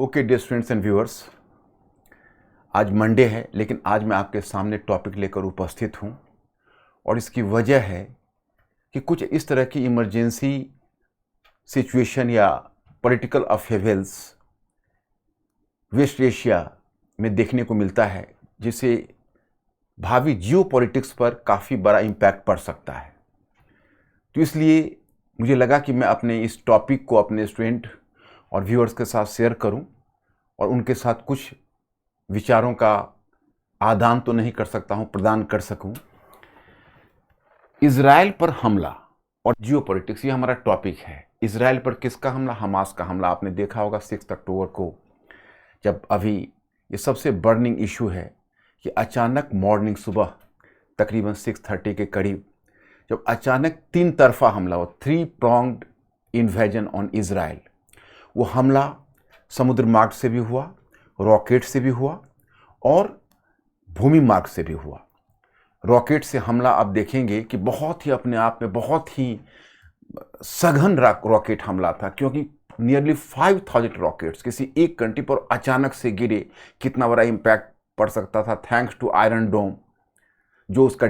Okay dear students and viewers, आज Monday है लेकिन आज मैं आपके सामने टॉपिक लेकर उपस्थित हूँ और इसकी वजह है कि कुछ इस तरह की इमरजेंसी सिचुएशन या पॉलिटिकल अपहेवल्स वेस्ट एशिया में देखने को मिलता है जिससे भावी जियो पॉलिटिक्स पर काफ़ी बड़ा इम्पैक्ट पड़ सकता है। तो इसलिए मुझे लगा कि मैं अपने इस टॉपिक को अपने स्टूडेंट और व्यूअर्स के साथ शेयर करूं और उनके साथ कुछ विचारों का आदान तो नहीं कर सकता हूं, प्रदान कर सकूं। इजराइल पर हमला और जियो पॉलिटिक्स, ये हमारा टॉपिक है। इजराइल पर किसका हमला? हमास का हमला। आपने देखा होगा 6 अक्टूबर को, जब अभी ये सबसे बर्निंग इशू है कि अचानक मॉर्निंग सुबह तकरीबन 6:30 के करीब जब अचानक 3 तरफा हमला हुआ, 3 pronged इन्वेजन ऑन इजराइल। वो हमला समुद्र मार्ग से भी हुआ, रॉकेट से भी हुआ और भूमि मार्ग से भी हुआ। रॉकेट से हमला आप देखेंगे कि बहुत ही अपने आप में बहुत ही सघन रॉकेट हमला था, क्योंकि नियरली 5000 रॉकेट्स किसी एक कंट्री पर अचानक से गिरे। कितना बड़ा इम्पैक्ट पड़ सकता था, थैंक्स टू आयरन डोम, जो उसका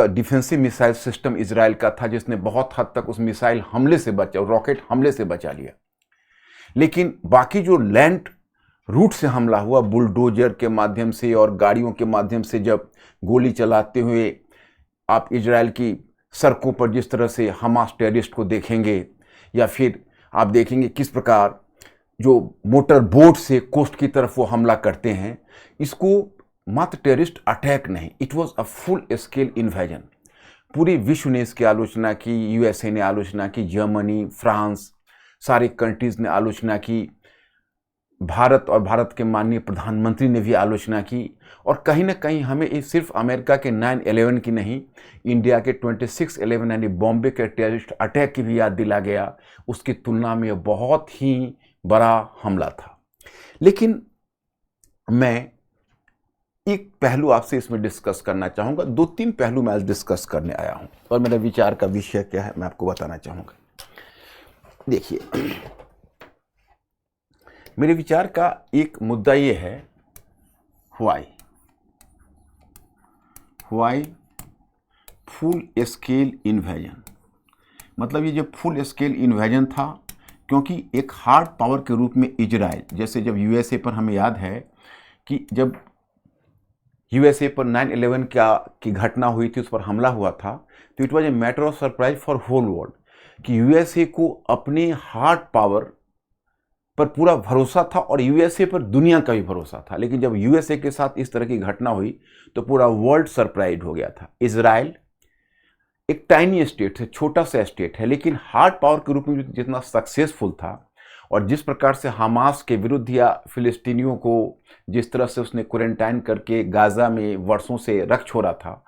डिफेंसिव मिसाइल सिस्टम इजराइल का था, जिसने बहुत हद तक उस मिसाइल हमले से बचा, रॉकेट हमले से बचा लिया। लेकिन बाकी जो लैंड रूट से हमला हुआ, बुलडोजर के माध्यम से और गाड़ियों के माध्यम से, जब गोली चलाते हुए आप इजराइल की सड़कों पर जिस तरह से हमास टेररिस्ट को देखेंगे, या फिर आप देखेंगे किस प्रकार जो मोटर बोट से कोस्ट की तरफ वो हमला करते हैं, इसको मात्र टेररिस्ट अटैक नहीं, it was a full scale invasion. पूरी विश्व ने इसकी आलोचना की, यूएसए ने आलोचना की, जर्मनी, फ्रांस, सारे कंट्रीज ने आलोचना की, भारत और भारत के माननीय प्रधानमंत्री ने भी आलोचना की। और कहीं ना कहीं हमें इस सिर्फ अमेरिका के 9/11 की नहीं, इंडिया के 26/11 यानी बॉम्बे के टेररिस्ट अटैक की भी याद दिला गया। उसकी तुलना में बहुत ही बड़ा हमला था। लेकिन मैं एक पहलू आपसे इसमें डिस्कस करना चाहूँगा। 2-3 पहलू मैं आज डिस्कस करने आया हूँ और मेरा विचार का विषय क्या है मैं आपको बताना चाहूँगा। देखिए, मेरे विचार का एक मुद्दा ये है, व्हाई फुल स्केल इन्वेजन। मतलब ये जो फुल स्केल इन्वेजन था, क्योंकि एक हार्ड पावर के रूप में इजराइल, जैसे जब यूएसए पर हमें याद है कि जब यूएसए पर 9/11 की घटना हुई थी, उस पर हमला हुआ था, तो it was a matter of surprise for whole world कि यूएसए को अपने हार्ड पावर पर पूरा भरोसा था और यूएसए पर दुनिया का भी भरोसा था। लेकिन जब यूएसए के साथ इस तरह की घटना हुई तो पूरा वर्ल्ड सरप्राइज हो गया था। इजराइल एक टाइनी स्टेट है, छोटा सा स्टेट है, लेकिन हार्ड पावर के रूप में जितना सक्सेसफुल था और जिस प्रकार से हमास के विरुद्ध या फिलिस्तीनियों को जिस तरह से उसने क्वारंटाइन करके गाजा में वर्षों से रख छोड़ा था,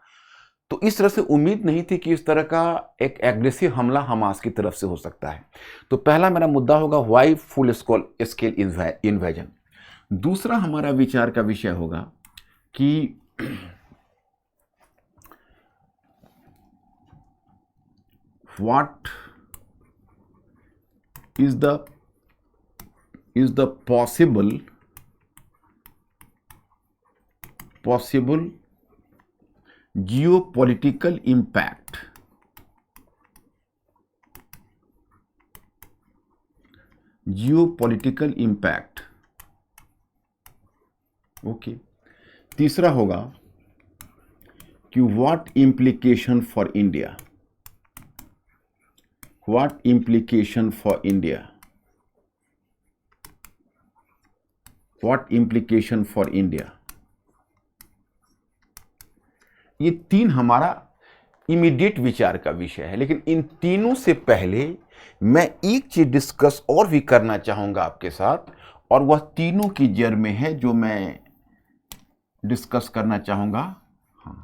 तो इस तरह से उम्मीद नहीं थी कि इस तरह का एक एग्रेसिव हमला हमास की तरफ से हो सकता है। तो पहला मेरा मुद्दा होगा व्हाई फुल स्केल इन्वेजन। दूसरा हमारा विचार का विषय होगा कि what is the possible geopolitical impact okay. तीसरा होगा कि व्हाट इम्प्लीकेशन फॉर इंडिया। ये 3 हमारा इमीडिएट विचार का विषय है। लेकिन इन तीनों से पहले मैं एक चीज डिस्कस और भी करना चाहूंगा आपके साथ, और वह तीनों की जड़ में है जो मैं डिस्कस करना चाहूंगा। हाँ,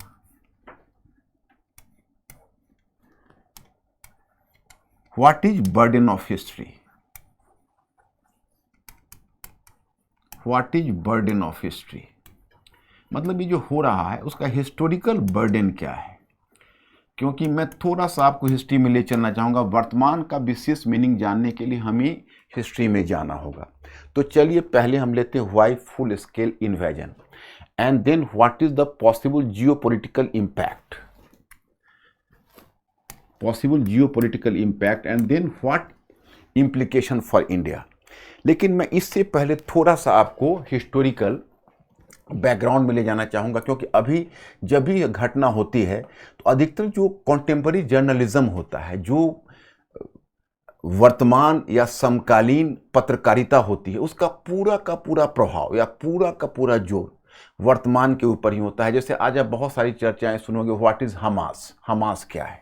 what is burden of history. मतलब ये जो हो रहा है उसका हिस्टोरिकल बर्डन क्या है, क्योंकि मैं थोड़ा सा आपको हिस्ट्री में ले चलना चाहूँगा। वर्तमान का विशेष मीनिंग जानने के लिए हमें हिस्ट्री में जाना होगा। तो चलिए पहले हम लेते हैं why full scale invasion and then what is the possible geopolitical impact, and then what implication for India. लेकिन मैं इससे पहले थोड़ा सा आपको हिस्टोरिकल बैकग्राउंड में ले जाना चाहूँगा, क्योंकि अभी जब भी घटना होती है तो अधिकतर जो कॉन्टेम्पररी जर्नलिज्म होता है, जो वर्तमान या समकालीन पत्रकारिता होती है, उसका पूरा का पूरा प्रभाव या पूरा का पूरा जोर वर्तमान के ऊपर ही होता है। जैसे आज आप बहुत सारी चर्चाएं सुनोगे, व्हाट इज हमास, हमास क्या है।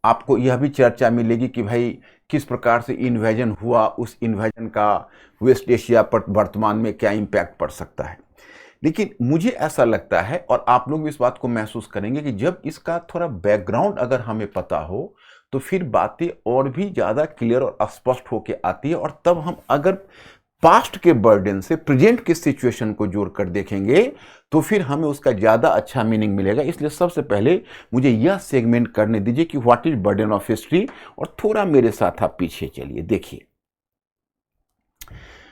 आपको यह भी चर्चा मिलेगी कि भाई किस प्रकार से इन्वेजन हुआ, उस इन्वेजन का वेस्ट एशिया पर वर्तमान में क्या इम्पैक्ट पड़ सकता है। लेकिन मुझे ऐसा लगता है, और आप लोग भी इस बात को महसूस करेंगे, कि जब इसका थोड़ा बैकग्राउंड अगर हमें पता हो तो फिर बातें और भी ज़्यादा क्लियर और स्पष्ट होकर आती है। और तब हम अगर पास्ट के बर्डन से प्रेजेंट के सिचुएशन को जोड़कर देखेंगे तो फिर हमें उसका ज़्यादा अच्छा मीनिंग मिलेगा। इसलिए सबसे पहले मुझे यह सेगमेंट करने दीजिए कि what is burden of history, और थोड़ा मेरे साथ आप पीछे चलिए। देखिए,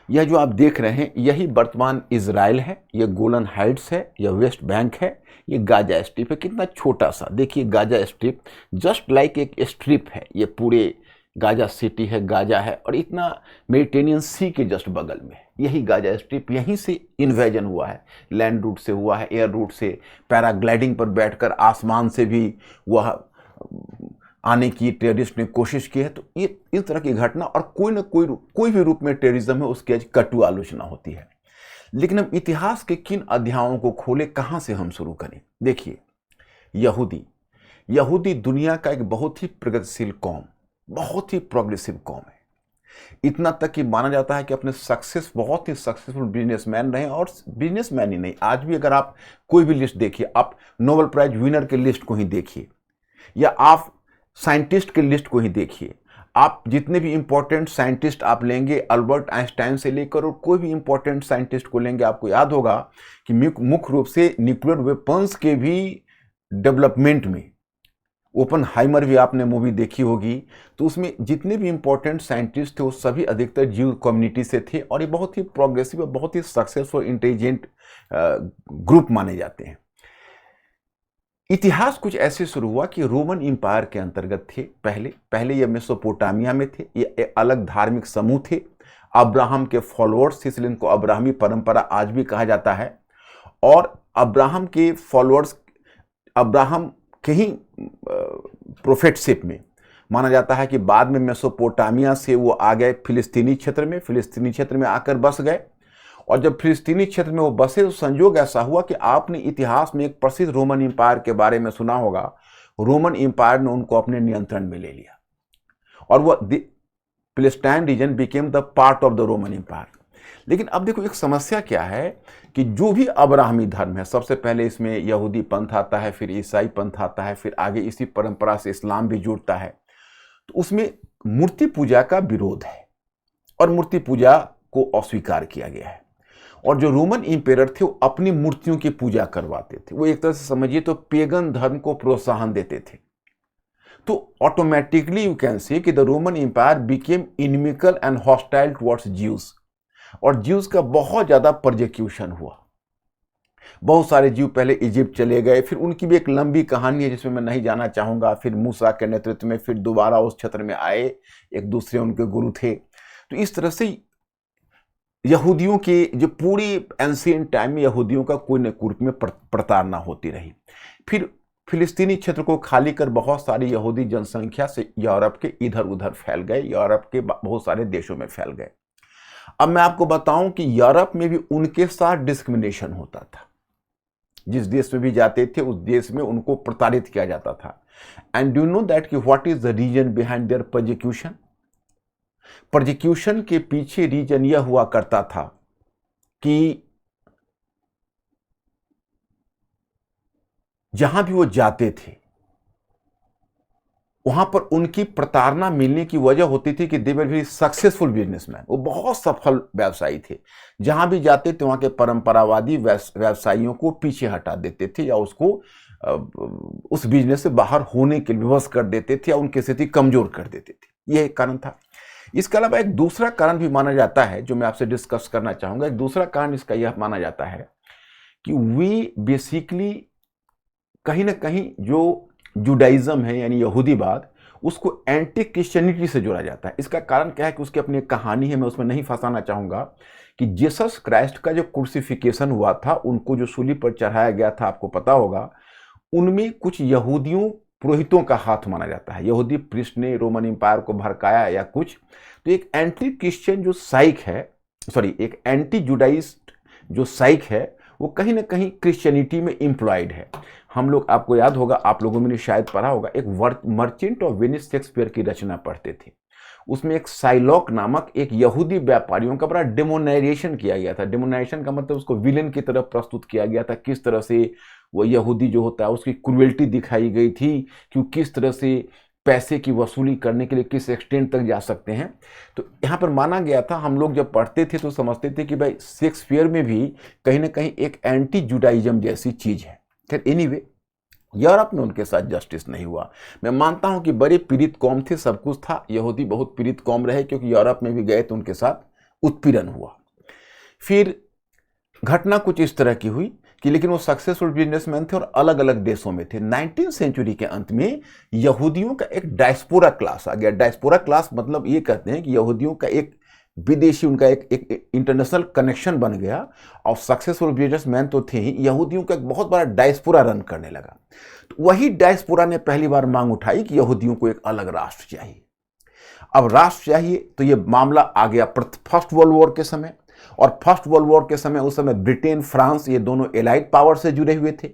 यह जो आप देख रहे हैं यही वर्तमान इजराइल है, यह गोलन हाइट्स है, यह वेस्ट बैंक है, ये गाजा स्ट्रिप है। कितना छोटा सा, देखिए गाजा स्ट्रिप जस्ट लाइक एक स्ट्रिप है, ये पूरे गाजा सिटी है, गाजा है, और इतना मेडिटेरियन सी के जस्ट बगल में यही गाजा स्ट्रिप, यहीं से इन्वेजन हुआ है। लैंड रूट से हुआ है, एयर रूट से, पैराग्लाइडिंग पर बैठकर आसमान से भी वह आने की टेररिस्ट ने कोशिश की है। तो ये इस तरह की घटना, और कोई ना कोई भी रूप में टेररिज्म है, उसकी आज कटु आलोचना होती है। लेकिन हम इतिहास के किन अध्यायों को खोले, कहां से हम शुरू करें। देखिए, यहूदी दुनिया का एक बहुत ही प्रगतिशील कौम, बहुत ही प्रोग्रेसिव कौम है। इतना तक कि माना जाता है कि अपने बहुत ही सक्सेसफुल बिजनेसमैन रहे, और बिजनेसमैन ही नहीं, आज भी अगर आप कोई भी लिस्ट देखिए, आप नोबेल प्राइज विनर के लिस्ट को ही देखिए, या आप साइंटिस्ट के लिस्ट को ही देखिए, आप जितने भी इंपॉर्टेंट साइंटिस्ट आप लेंगे, अल्बर्ट आइंस्टाइन से लेकर और कोई भी इंपॉर्टेंट साइंटिस्ट को लेंगे, आपको याद होगा कि मुख्य रूप से न्यूक्लियर वेपन्स के भी डेवलपमेंट में, ओपनहाइमर भी आपने मूवी देखी होगी, तो उसमें जितने भी इंपॉर्टेंट साइंटिस्ट थे वो सभी अधिकतर जीव कम्युनिटी से थे, और ये बहुत ही प्रोग्रेसिव और बहुत ही सक्सेसफुल इंटेलिजेंट ग्रुप माने जाते हैं। इतिहास कुछ ऐसे शुरू हुआ कि रोमन एम्पायर के अंतर्गत थे। पहले ये मेसोपोटामिया में थे, ये एक अलग धार्मिक समूह थे, अब्राहम के फॉलोअर्स, इसलिए इनको अब्राहमी परंपरा आज भी कहा जाता है। और अब्राहम के फॉलोअर्स, अब्राहम के ही प्रोफेटशिप में माना जाता है कि बाद में मेसोपोटामिया से वो आ गए फिलिस्तीनी क्षेत्र में आकर बस गए। और जब फिलिस्तीनी क्षेत्र में वो बसे तो संयोग ऐसा हुआ कि आपने इतिहास में एक प्रसिद्ध रोमन एम्पायर के बारे में सुना होगा। रोमन एम्पायर ने उनको अपने नियंत्रण में ले लिया, और वो Philistine region became the part of the Roman Empire. लेकिन अब देखो, एक समस्या क्या है कि जो भी अब्राहमी धर्म है, सबसे पहले इसमें यहूदी पंथ आता है, फिर ईसाई पंथ आता है, फिर आगे इसी परंपरा से इस्लाम भी जुड़ता है, तो उसमें मूर्ति पूजा का विरोध है और मूर्ति पूजा को अस्वीकार किया गया है। और जो रोमन इंपेरर थे वो अपनी मूर्तियों की पूजा करवाते थे, वो एक तरह से समझिए तो पेगन धर्म को प्रोत्साहन देते थे। तो ऑटोमेटिकली यू कैन से कि the Roman Empire became inimical and hostile towards Jews, और ज्यूज का बहुत ज्यादा परसिक्यूशन हुआ। बहुत सारे जीव पहले इजिप्ट चले गए, फिर उनकी भी एक लंबी कहानी है जिसमें मैं नहीं जाना चाहूंगा। फिर मूसा के नेतृत्व में फिर दोबारा उस क्षेत्र में आए, एक दूसरे उनके गुरु थे। तो इस तरह से यहूदियों के जो पूरी एंशिएंट टाइम में यहूदियों का कोई न कोई में प्रताड़ना होती रही। फिर फिलिस्तीनी क्षेत्र को खाली कर बहुत सारी यहूदी जनसंख्या से यूरोप के इधर उधर फैल गए, यूरोप के बहुत सारे देशों में फैल गए। अब मैं आपको बताऊं कि यूरोप में भी उनके साथ डिस्क्रिमिनेशन होता था। जिस देश में भी जाते थे उस देश में उनको प्रताड़ित किया जाता था। एंड डू नो दैट कि what is the reason behind their persecution. Persecution के पीछे रीजन यह हुआ करता था कि जहां भी वो जाते थे वहां पर उनकी प्रताड़ना मिलने की वजह होती थी कि दे वर वेरी सक्सेसफुल बिजनेसमैन, वो बहुत सफल व्यवसायी थे। जहां भी जाते थे वहां के परंपरावादी व्यवसायियों को पीछे हटा देते थे या उसको उस बिजनेस से बाहर होने के लिए विवश कर देते थे या उनकी स्थिति कमजोर कर देते थे। यह एक कारण था। इसके अलावा एक दूसरा कारण भी माना जाता है जो मैं आपसे डिस्कस करना चाहूंगा। एक दूसरा कारण इसका यह माना जाता है कि वी बेसिकली कहीं ना कहीं जो जुडाइज्म है यानी यहूदीवाद, उसको एंटी क्रिश्चियनिटी से जोड़ा जाता है। इसका कारण क्या है कि उसकी अपनी एक कहानी है, मैं उसमें नहीं फंसाना चाहूंगा कि जीसस क्राइस्ट का जो क्रूसिफिकेशन हुआ था, उनको जो सूली पर चढ़ाया गया था, आपको पता होगा, उनमें कुछ यहूदियों पुरोहितों का हाथ माना जाता है। यहूदी प्रिस्ट ने रोमन एम्पायर को भड़काया या कुछ। तो एक एंटी क्रिश्चियन जो साइक है, सॉरी, एक एंटी जुडाइस्ट जो साइक है, वो कहीं ना कहीं क्रिश्चियनिटी में इम्प्लॉयड है। हम लोग, आपको याद होगा, आप लोगों ने शायद पढ़ा होगा, एक मर्चेंट ऑफ वेनिस शेक्सपियर की रचना पढ़ते थे। उसमें एक साइलॉक नामक एक यहूदी व्यापारियों का बड़ा डेमोनाइजेशन किया गया था। डेमोनाइजेशन का मतलब उसको विलेन की तरफ प्रस्तुत किया गया था। किस तरह से वो यहूदी जो होता है उसकी क्रुएल्टी दिखाई गई थी कि किस तरह से पैसे की वसूली करने के लिए किस एक्सटेंट तक जा सकते हैं। तो यहाँ पर माना गया था, हम लोग जब पढ़ते थे तो समझते थे कि भाई शेक्सपियर में भी कहीं ना कहीं एक एंटी जुडाइज्म जैसी चीज है। खैर एनीवे, यूरोप में उनके साथ जस्टिस नहीं हुआ। मैं मानता हूं कि बड़े पीड़ित कौम थे, सब कुछ था, यहूदी बहुत पीड़ित कौम रहे क्योंकि यूरोप में भी गए तो उनके साथ उत्पीड़न हुआ। फिर घटना कुछ इस तरह की हुई कि लेकिन वो सक्सेसफुल बिजनेसमैन थे और अलग अलग देशों में थे। 19वीं सेंचुरी के अंत में यहूदियों का एक डायस्पोरा क्लास आ गया। डायस्पोरा क्लास मतलब ये कहते हैं कि यहूदियों का एक विदेशी, उनका एक इंटरनेशनल कनेक्शन बन गया और सक्सेसफुल बिजनेसमैन तो थे ही, यहूदियों का एक बहुत बड़ा डायस्पोरा रन करने लगा। तो वही डायस्पोरा ने पहली बार मांग उठाई कि यहूदियों को एक अलग राष्ट्र चाहिए। अब राष्ट्र चाहिए तो ये मामला आ गया फर्स्ट वर्ल्ड वॉर के समय। और फर्स्ट वर्ल्ड वॉर के समय, उस समय ब्रिटेन, फ्रांस, ये दोनों एलाइड पावर से जुड़े हुए थे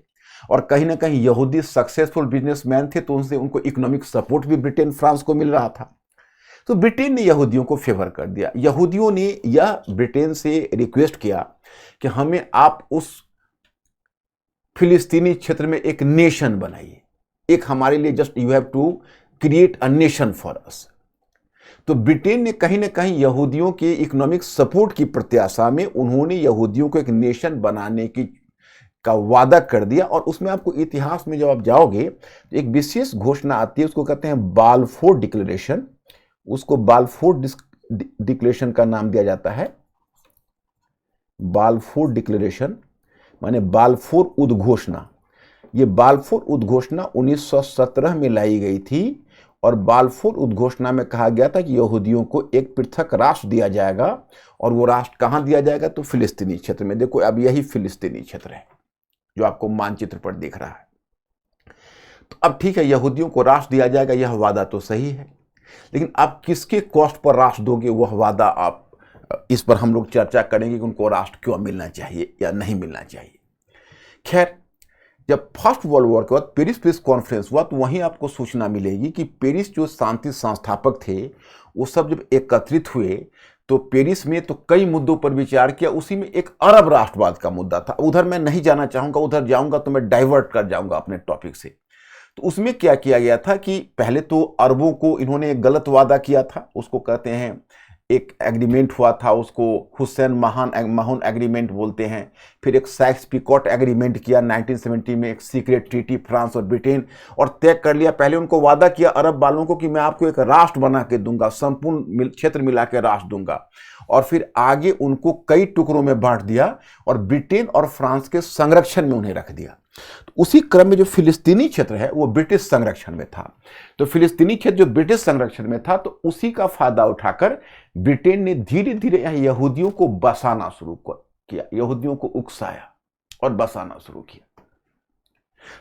और कहीं ना कहीं यहूदी सक्सेसफुल बिजनेसमैन थे, तो उनसे उनको इकोनॉमिक सपोर्ट भी ब्रिटेन, फ्रांस को मिल रहा था। तो ब्रिटेन ने यहूदियों को फेवर कर दिया। यहूदियों ने यह ब्रिटेन से रिक्वेस्ट किया कि हमें आप उस फिलिस्तीनी क्षेत्र में एक नेशन बनाइए, एक हमारे लिए, just you have to create a nation for us. तो ब्रिटेन ने कहीं ना कहीं यहूदियों के इकोनॉमिक सपोर्ट की प्रत्याशा में उन्होंने यहूदियों को एक नेशन बनाने की का वादा कर दिया। और उसमें आपको इतिहास में जब आप जाओगे तो एक विशेष घोषणा आती है, उसको कहते हैं बाल्फोर डिक्लेरेशन। उसको बाल्फोर डिक्लेरेशन का नाम दिया जाता है। बाल्फोर डिक्लेरेशन माने बाल्फोर उद्घोषणा। ये बाल्फोर उद्घोषणा 1917 में लाई गई थी और बाल्फोर उद्घोषणा में कहा गया था कि यहूदियों को एक पृथक राष्ट्र दिया जाएगा। और वो राष्ट्र कहां दिया जाएगा? तो फिलिस्तीनी क्षेत्र में। देखो अब यही फिलिस्तीनी क्षेत्र है जो आपको मानचित्र पर दिख रहा है। तो अब ठीक है, यहूदियों को राष्ट्र दिया जाएगा, यह वादा तो सही है, लेकिन आप किसके कॉस्ट पर राष्ट्र दोगे, वह वादा आप, इस पर हम लोग चर्चा करेंगे कि उनको राष्ट्र क्यों मिलना चाहिए या नहीं मिलना चाहिए। खैर, जब फर्स्ट वर्ल्ड वॉर के बाद पेरिस पीस कॉन्फ्रेंस हुआ तो वहीं आपको सूचना मिलेगी कि पेरिस जो शांति संस्थापक थे वो सब जब एकत्रित हुए तो पेरिस में तो कई मुद्दों पर विचार किया। उसी में एक अरब राष्ट्रवाद का मुद्दा था। उधर मैं नहीं जाना चाहूंगा, उधर जाऊंगा तो मैं डाइवर्ट कर जाऊंगा अपने टॉपिक से। तो उसमें क्या किया गया था कि पहले तो अरबों को इन्होंने एक गलत वादा किया था, उसको कहते हैं, एक एग्रीमेंट हुआ था, उसको हुसैन महान एग्रीमेंट बोलते हैं। फिर एक साइक्स पिकॉट एग्रीमेंट किया 1970 में, एक सीक्रेट ट्रीटी फ्रांस और ब्रिटेन, और तय कर लिया, पहले उनको वादा किया अरब वालों को कि मैं आपको एक राष्ट्र बना के दूंगा, संपूर्ण क्षेत्र मिला के राष्ट्र दूंगा। और फिर आगे उनको कई टुकड़ों में बांट दिया और ब्रिटेन और फ्रांस के संरक्षण में उन्हें रख दिया। तो उसी क्रम में जो फिलिस्तीनी क्षेत्र है वो ब्रिटिश संरक्षण में था। तो फिलिस्तीनी क्षेत्र जो ब्रिटिश संरक्षण में था, तो उसी का फायदा उठाकर ब्रिटेन ने धीरे धीरे यहाँ यहूदियों को बसाना शुरू किया, यहूदियों को उकसाया और बसाना शुरू किया।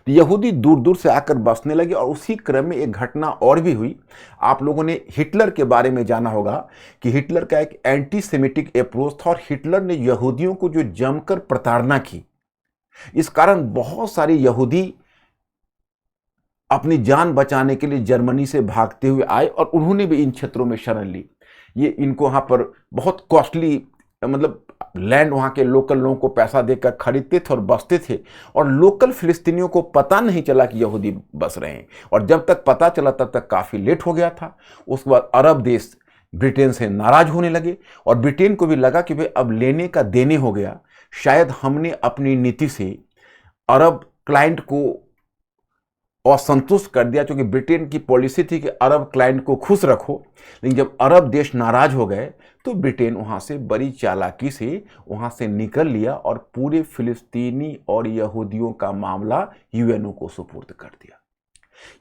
तो यहूदी दूर दूर से आकर बसने लगे। और उसी क्रम में एक घटना और भी हुई। आप लोगों ने हिटलर के बारे में जाना होगा कि हिटलर का एक एंटी सेमिटिक अप्रोच था और हिटलर ने यहूदियों को जो जमकर प्रताड़ना की, इस कारण बहुत सारे यहूदी अपनी जान बचाने के लिए जर्मनी से भागते हुए आए और उन्होंने भी इन क्षेत्रों में शरण ली। ये इनको वहां पर बहुत कॉस्टली, मतलब लैंड वहां के लोकल लोगों को पैसा देकर खरीदते थे और बसते थे। और लोकल फिलिस्तीनियों को पता नहीं चला कि यहूदी बस रहे हैं, और जब तक पता चला तब तक काफी लेट हो गया था। उसके बाद अरब देश ब्रिटेन से नाराज होने लगे और ब्रिटेन को भी लगा कि भाई अब लेने का देने हो गया, शायद हमने अपनी नीति से अरब क्लाइंट को और संतुष्ट कर दिया, क्योंकि ब्रिटेन की पॉलिसी थी कि अरब क्लाइंट को खुश रखो। लेकिन जब अरब देश नाराज हो गए तो ब्रिटेन वहाँ से बड़ी चालाकी से वहाँ से निकल लिया और पूरे फिलिस्तीनी और यहूदियों का मामला यूएनओ को सुपुर्द कर दिया।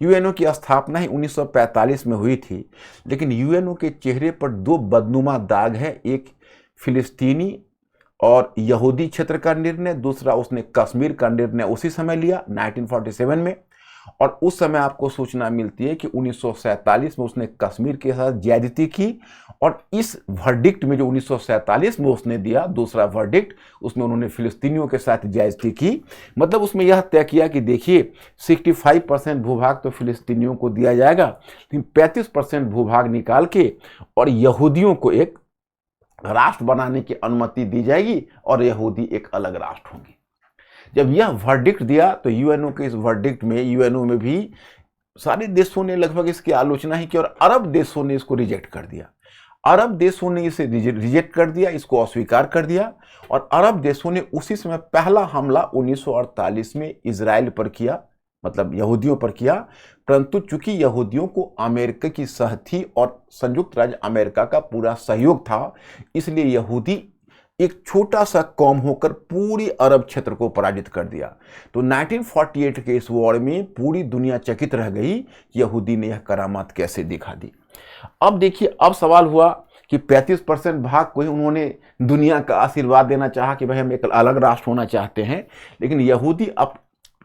यूएनओ की स्थापना ही 1945 में हुई थी, लेकिन यूएनओ के चेहरे पर दो बदनुमा दाग है। एक फिलिस्तीनी और यहूदी क्षेत्र का निर्णय, दूसरा उसने कश्मीर का निर्णय उसी समय लिया 1947 में। और उस समय आपको सूचना मिलती है कि 1947 में उसने कश्मीर के साथ ज्यादती की, और इस वर्डिक्ट में जो 1947 में उसने दिया दूसरा वर्डिक्ट, उसमें उन्होंने फिलिस्तीनियों के साथ ज्यादती की। मतलब उसमें यह तय किया कि देखिए 65% भूभाग तो फिलिस्तीनियों को दिया जाएगा, लेकिन 35% भूभाग निकाल के और यहूदियों को एक राष्ट्र बनाने की अनुमति दी जाएगी और यहूदी एक अलग राष्ट्र होंगे। जब यह वर्डिक्ट दिया तो यूएनओ के इस वर्डिक्ट में, यूएनओ में भी सारे देशों ने लगभग इसकी आलोचना ही की और अरब देशों ने इसको रिजेक्ट कर दिया। अरब देशों ने इसे रिजेक्ट कर दिया, इसको अस्वीकार कर दिया। और अरब देशों ने उसी समय पहला हमला 1948 में इजराइल पर किया, मतलब यहूदियों पर किया। परंतु चूंकि यहूदियों को अमेरिका की सहथी और संयुक्त राज्य अमेरिका का पूरा सहयोग था, इसलिए यहूदी एक छोटा सा कौम होकर पूरी अरब क्षेत्र को पराजित कर दिया। तो 1948 के इस वॉर में पूरी दुनिया चकित रह गई, यहूदी ने यह करामात कैसे दिखा दी। अब देखिए, अब सवाल हुआ कि 35% भाग को ही उन्होंने दुनिया का आशीर्वाद देना चाहा कि भाई हम एक अलग राष्ट्र होना चाहते हैं, लेकिन यहूदी अब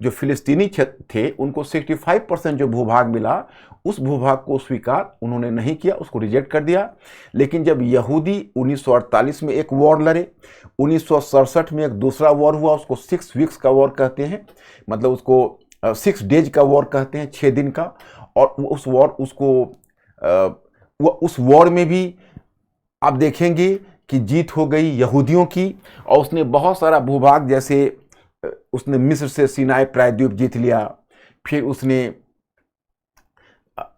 जो फिलिस्तीनी क्षेत्र थे उनको 65% जो भूभाग मिला, उस भूभाग को स्वीकार उन्होंने नहीं किया, उसको रिजेक्ट कर दिया। लेकिन जब यहूदी 1948 में एक वॉर लड़े, 1967 में एक दूसरा वॉर हुआ, उसको 6 वीक्स का वॉर कहते हैं, मतलब उसको 6 डेज का वॉर कहते हैं, 6 दिन का। और उस वॉर में भी आप देखेंगे कि जीत हो गई यहूदियों की, और उसने बहुत सारा भूभाग, जैसे उसने मिस्र से सिनाई प्रायद्वीप जीत लिया, फिर उसने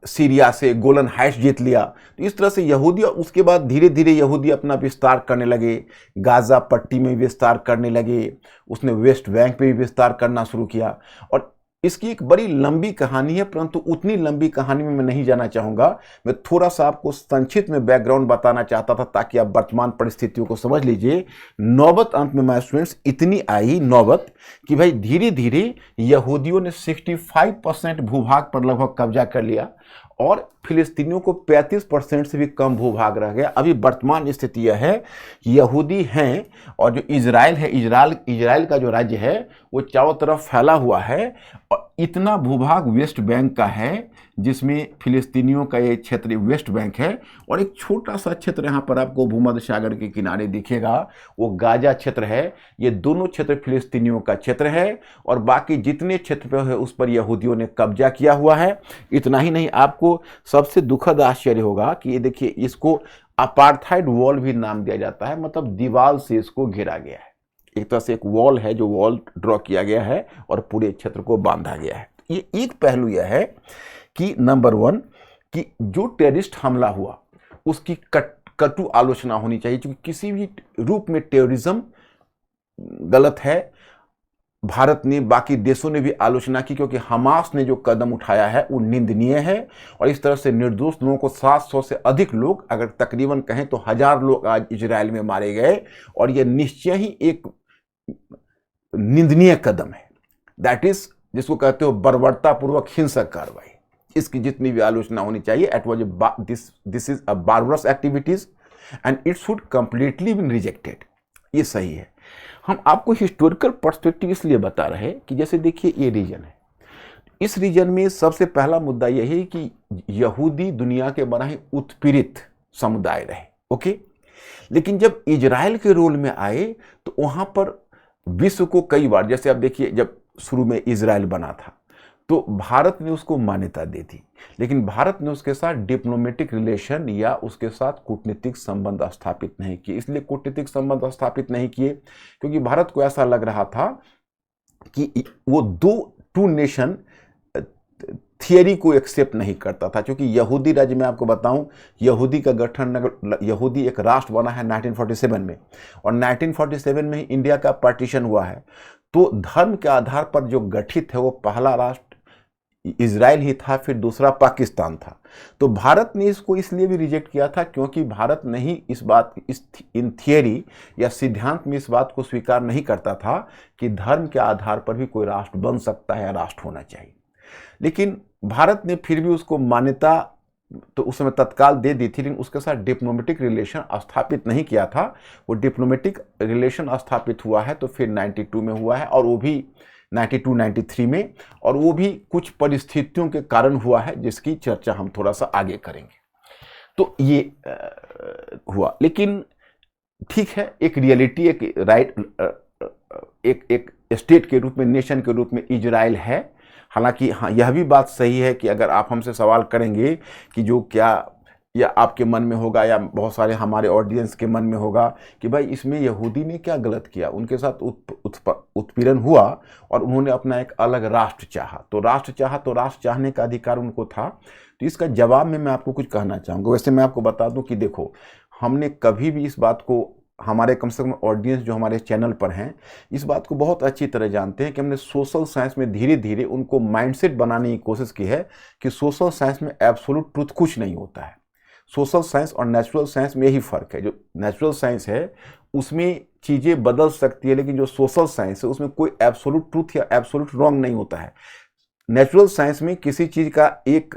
सीरिया से गोलन हाइट्स जीत लिया। तो इस तरह से यहूदी, और उसके बाद धीरे धीरे यहूदी अपना विस्तार करने लगे, गाजा पट्टी में विस्तार करने लगे, उसने वेस्ट बैंक पे भी विस्तार करना शुरू किया। और इसकी एक बड़ी लंबी कहानी है, परंतु उतनी लंबी कहानी में मैं नहीं जाना चाहूँगा। मैं थोड़ा सा आपको संक्षिप्त में बैकग्राउंड बताना चाहता था ताकि आप वर्तमान परिस्थितियों को समझ लीजिए। नौबत अंत में माय स्टूडेंट्स इतनी आई नौबत कि भाई धीरे धीरे यहूदियों ने 65% भूभाग पर लगभग कब्जा कर लिया और फिलिस्तीनियों को 35% से भी कम भूभाग रह गया। अभी वर्तमान स्थिति यह है कि यहूदी हैं, और जो इजराइल है, इजराइल का जो राज्य है वो चारों तरफ फैला हुआ है, और इतना भूभाग वेस्ट बैंक का है, जिसमें फिलिस्तीनियों का ये क्षेत्र वेस्ट बैंक है। और एक छोटा सा क्षेत्र यहाँ पर आपको भूमध्य सागर के किनारे दिखेगा, वो गाजा क्षेत्र है। ये दोनों क्षेत्र फिलिस्तीनियों का क्षेत्र है, और बाकी जितने क्षेत्र पे है उस पर यहूदियों ने कब्जा किया हुआ है। इतना ही नहीं, आपको सबसे दुखद आश्चर्य होगा कि ये देखिए, इसको अपार्थाइड वॉल भी नाम दिया जाता है, मतलब दीवार से इसको घेरा गया है। एक तरह से एक वॉल है जो वॉल ड्रॉ किया गया है और पूरे क्षेत्र को बांधा गया है। ये एक पहलू यह है कि नंबर 1 कि जो टेररिस्ट हमला हुआ उसकी कटु आलोचना होनी चाहिए, क्योंकि किसी भी रूप में टेररिज्म गलत है। भारत ने, बाकी देशों ने भी आलोचना की, क्योंकि हमास ने जो कदम उठाया है वो निंदनीय है। और इस तरह से निर्दोष लोगों को 700 से अधिक लोग, अगर तकरीबन कहें तो 1000 लोग आज इजराइल में मारे गए, और यह निश्चय ही एक निंदनीय कदम है। दैट इज, जिसको कहते हो बर्बरतापूर्वक हिंसक कार्रवाई, इसकी जितनी भी आलोचना होनी चाहिए। This is a barbarous activities and it should completely been rejected. ये सही है। हम आपको हिस्टोरिकल पर्सपेक्टिव इसलिए बता रहे हैं कि जैसे देखिए ये रीजन है, इस रीजन में सबसे पहला मुद्दा यह है कि यहूदी दुनिया के बड़ा ही उत्पीड़ित समुदाय रहे, ओके। लेकिन जब इजराइल के रोल में आए तो वहां पर विश्व को कई बार, जैसे आप देखिए जब शुरू में इजराइल बना था तो भारत ने उसको मान्यता दी थी, लेकिन भारत ने उसके साथ डिप्लोमेटिक रिलेशन या उसके साथ कूटनीतिक संबंध स्थापित नहीं किए। इसलिए कूटनीतिक संबंध स्थापित नहीं किए क्योंकि भारत को ऐसा लग रहा था कि वो टू नेशन थियरी को एक्सेप्ट नहीं करता था। क्योंकि यहूदी राज्य में आपको बताऊं, यहूदी का गठन, यहूदी एक राष्ट्र बना है 1947 में, और 1947 में ही इंडिया का पार्टीशन हुआ है। तो धर्म के आधार पर जो गठित है वो पहला राष्ट्र इजराइल ही था, फिर दूसरा पाकिस्तान था। तो भारत ने इसको इसलिए भी रिजेक्ट किया था क्योंकि भारत नहीं इन थियरी या सिद्धांत में इस बात को स्वीकार नहीं करता था कि धर्म के आधार पर भी कोई राष्ट्र बन सकता है या राष्ट्र होना चाहिए। लेकिन भारत ने फिर भी उसको मान्यता तो उस समय तत्काल दे दी थी, लेकिन उसके साथ डिप्लोमेटिक रिलेशन स्थापित नहीं किया था। वो डिप्लोमेटिक रिलेशन स्थापित हुआ है तो फिर 92 में हुआ है, और वो भी 92-93 में, और वो भी कुछ परिस्थितियों के कारण हुआ है जिसकी चर्चा हम थोड़ा सा आगे करेंगे। तो ये हुआ, लेकिन ठीक है, एक रियलिटी, एक राइट, एक स्टेट के रूप में, नेशन के रूप में इजराइल है। हालांकि हाँ, यह भी बात सही है कि अगर आप हमसे सवाल करेंगे कि जो क्या या आपके मन में होगा या बहुत सारे हमारे ऑडियंस के मन में होगा कि भाई इसमें यहूदी ने क्या गलत किया, उनके साथ उत्पीड़न हुआ और उन्होंने अपना एक अलग राष्ट्र चाहा, तो राष्ट्र चाहने का अधिकार उनको था। तो इसका जवाब में मैं आपको कुछ कहना चाहूँगा। वैसे मैं आपको बता दूं कि देखो, हमने कभी भी इस बात को, हमारे कम से कम ऑडियंस जो हमारे चैनल पर हैं इस बात को बहुत अच्छी तरह जानते हैं कि हमने सोशल साइंस में धीरे धीरे उनको माइंडसेट बनाने की कोशिश की है कि सोशल साइंस में एब्सोल्यूट ट्रूथ कुछ नहीं होता है। सोशल साइंस और नेचुरल साइंस में यही फर्क है। जो नेचुरल साइंस है उसमें चीज़ें बदल सकती है, लेकिन जो सोशल साइंस है उसमें कोई एब्सोल्यूट ट्रूथ या एब्सोल्यूट रॉन्ग नहीं होता है। नेचुरल साइंस में किसी चीज़ का एक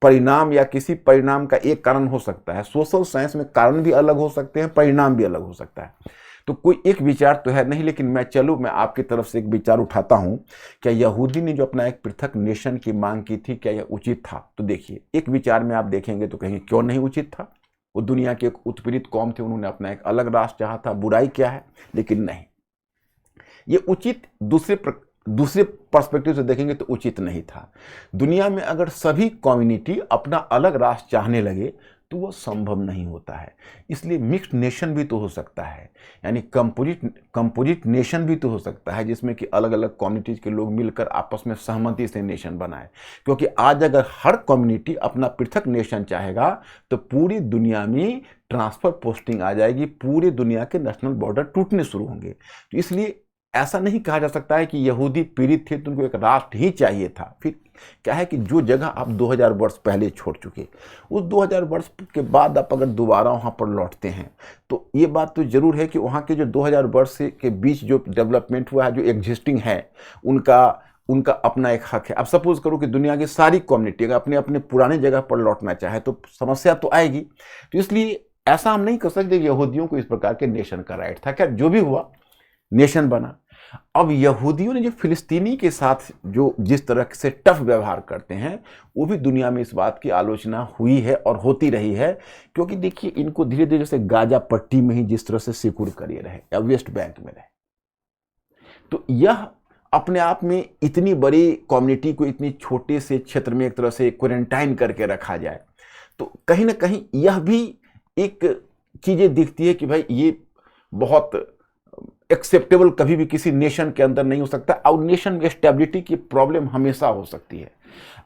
परिणाम या किसी परिणाम का एक कारण हो सकता है, सोशल साइंस में कारण भी अलग हो सकते हैं, परिणाम भी अलग हो सकता है। तो कोई एक विचार तो है नहीं, लेकिन मैं आपकी तरफ से एक विचार उठाता हूं, क्या यहूदी ने जो अपना एक पृथक नेशन की मांग की थी, क्या यह उचित था? तो देखिए, एक विचार में आप देखेंगे तो कहेंगे क्यों नहीं उचित था। वो दुनिया के एक उत्पीड़ित कौम थे, उन्होंने अपना एक अलग राष्ट्र चाहा था, बुराई क्या है? लेकिन नहीं, ये उचित दूसरे पर्सपेक्टिव से देखेंगे तो उचित नहीं था। दुनिया में अगर सभी कम्युनिटी अपना अलग राष्ट्र चाहने लगे तो वो संभव नहीं होता है। इसलिए मिक्स्ड नेशन भी तो हो सकता है, यानी कंपोजिट नेशन भी तो हो सकता है, जिसमें कि अलग अलग कम्युनिटीज के लोग मिलकर आपस में सहमति से नेशन बनाए। क्योंकि आज अगर हर कम्युनिटी अपना पृथक नेशन चाहेगा तो पूरी दुनिया में ट्रांसफर पोस्टिंग आ जाएगी, पूरी दुनिया के नेशनल बॉर्डर टूटने शुरू होंगे। तो इसलिए ऐसा नहीं कहा जा सकता है कि यहूदी पीड़ित थे तो उनको एक राष्ट्र ही चाहिए था। फिर क्या है कि जो जगह आप 2000 वर्ष पहले छोड़ चुके, उस 2000 वर्ष के बाद आप अगर दोबारा वहाँ पर लौटते हैं तो ये बात तो जरूर है कि वहाँ के जो 2000 वर्ष के बीच जो डेवलपमेंट हुआ है, जो एग्जिस्टिंग है, उनका अपना एक हक है। अब सपोज करो कि दुनिया की सारी कम्युनिटी अगर अपने अपने पुराने जगह पर लौटना चाहे तो समस्या तो आएगी। तो इसलिए ऐसा हम नहीं कर सकते यहूदियों को इस प्रकार के नेशन का राइट था। खैर, जो भी हुआ, नेशन बना। अब यहूदियों ने जो फिलिस्तीनी के साथ जो जिस तरह से टफ व्यवहार करते हैं, वो भी दुनिया में इस बात की आलोचना हुई है और होती रही है। क्योंकि देखिए, इनको धीरे धीरे जैसे गाजा पट्टी में ही जिस तरह से सिक्योर करे रहे या वेस्ट बैंक में रहे, तो यह अपने आप में इतनी बड़ी कम्युनिटी को इतनी छोटे से क्षेत्र में एक तरह से क्वारंटाइन करके रखा जाए, तो कहीं ना कहीं यह भी एक चीजें दिखती है कि भाई ये बहुत एक्सेप्टेबल कभी भी किसी नेशन के अंदर नहीं हो सकता। और नेशन में स्टेबिलिटी की प्रॉब्लम हमेशा हो सकती है।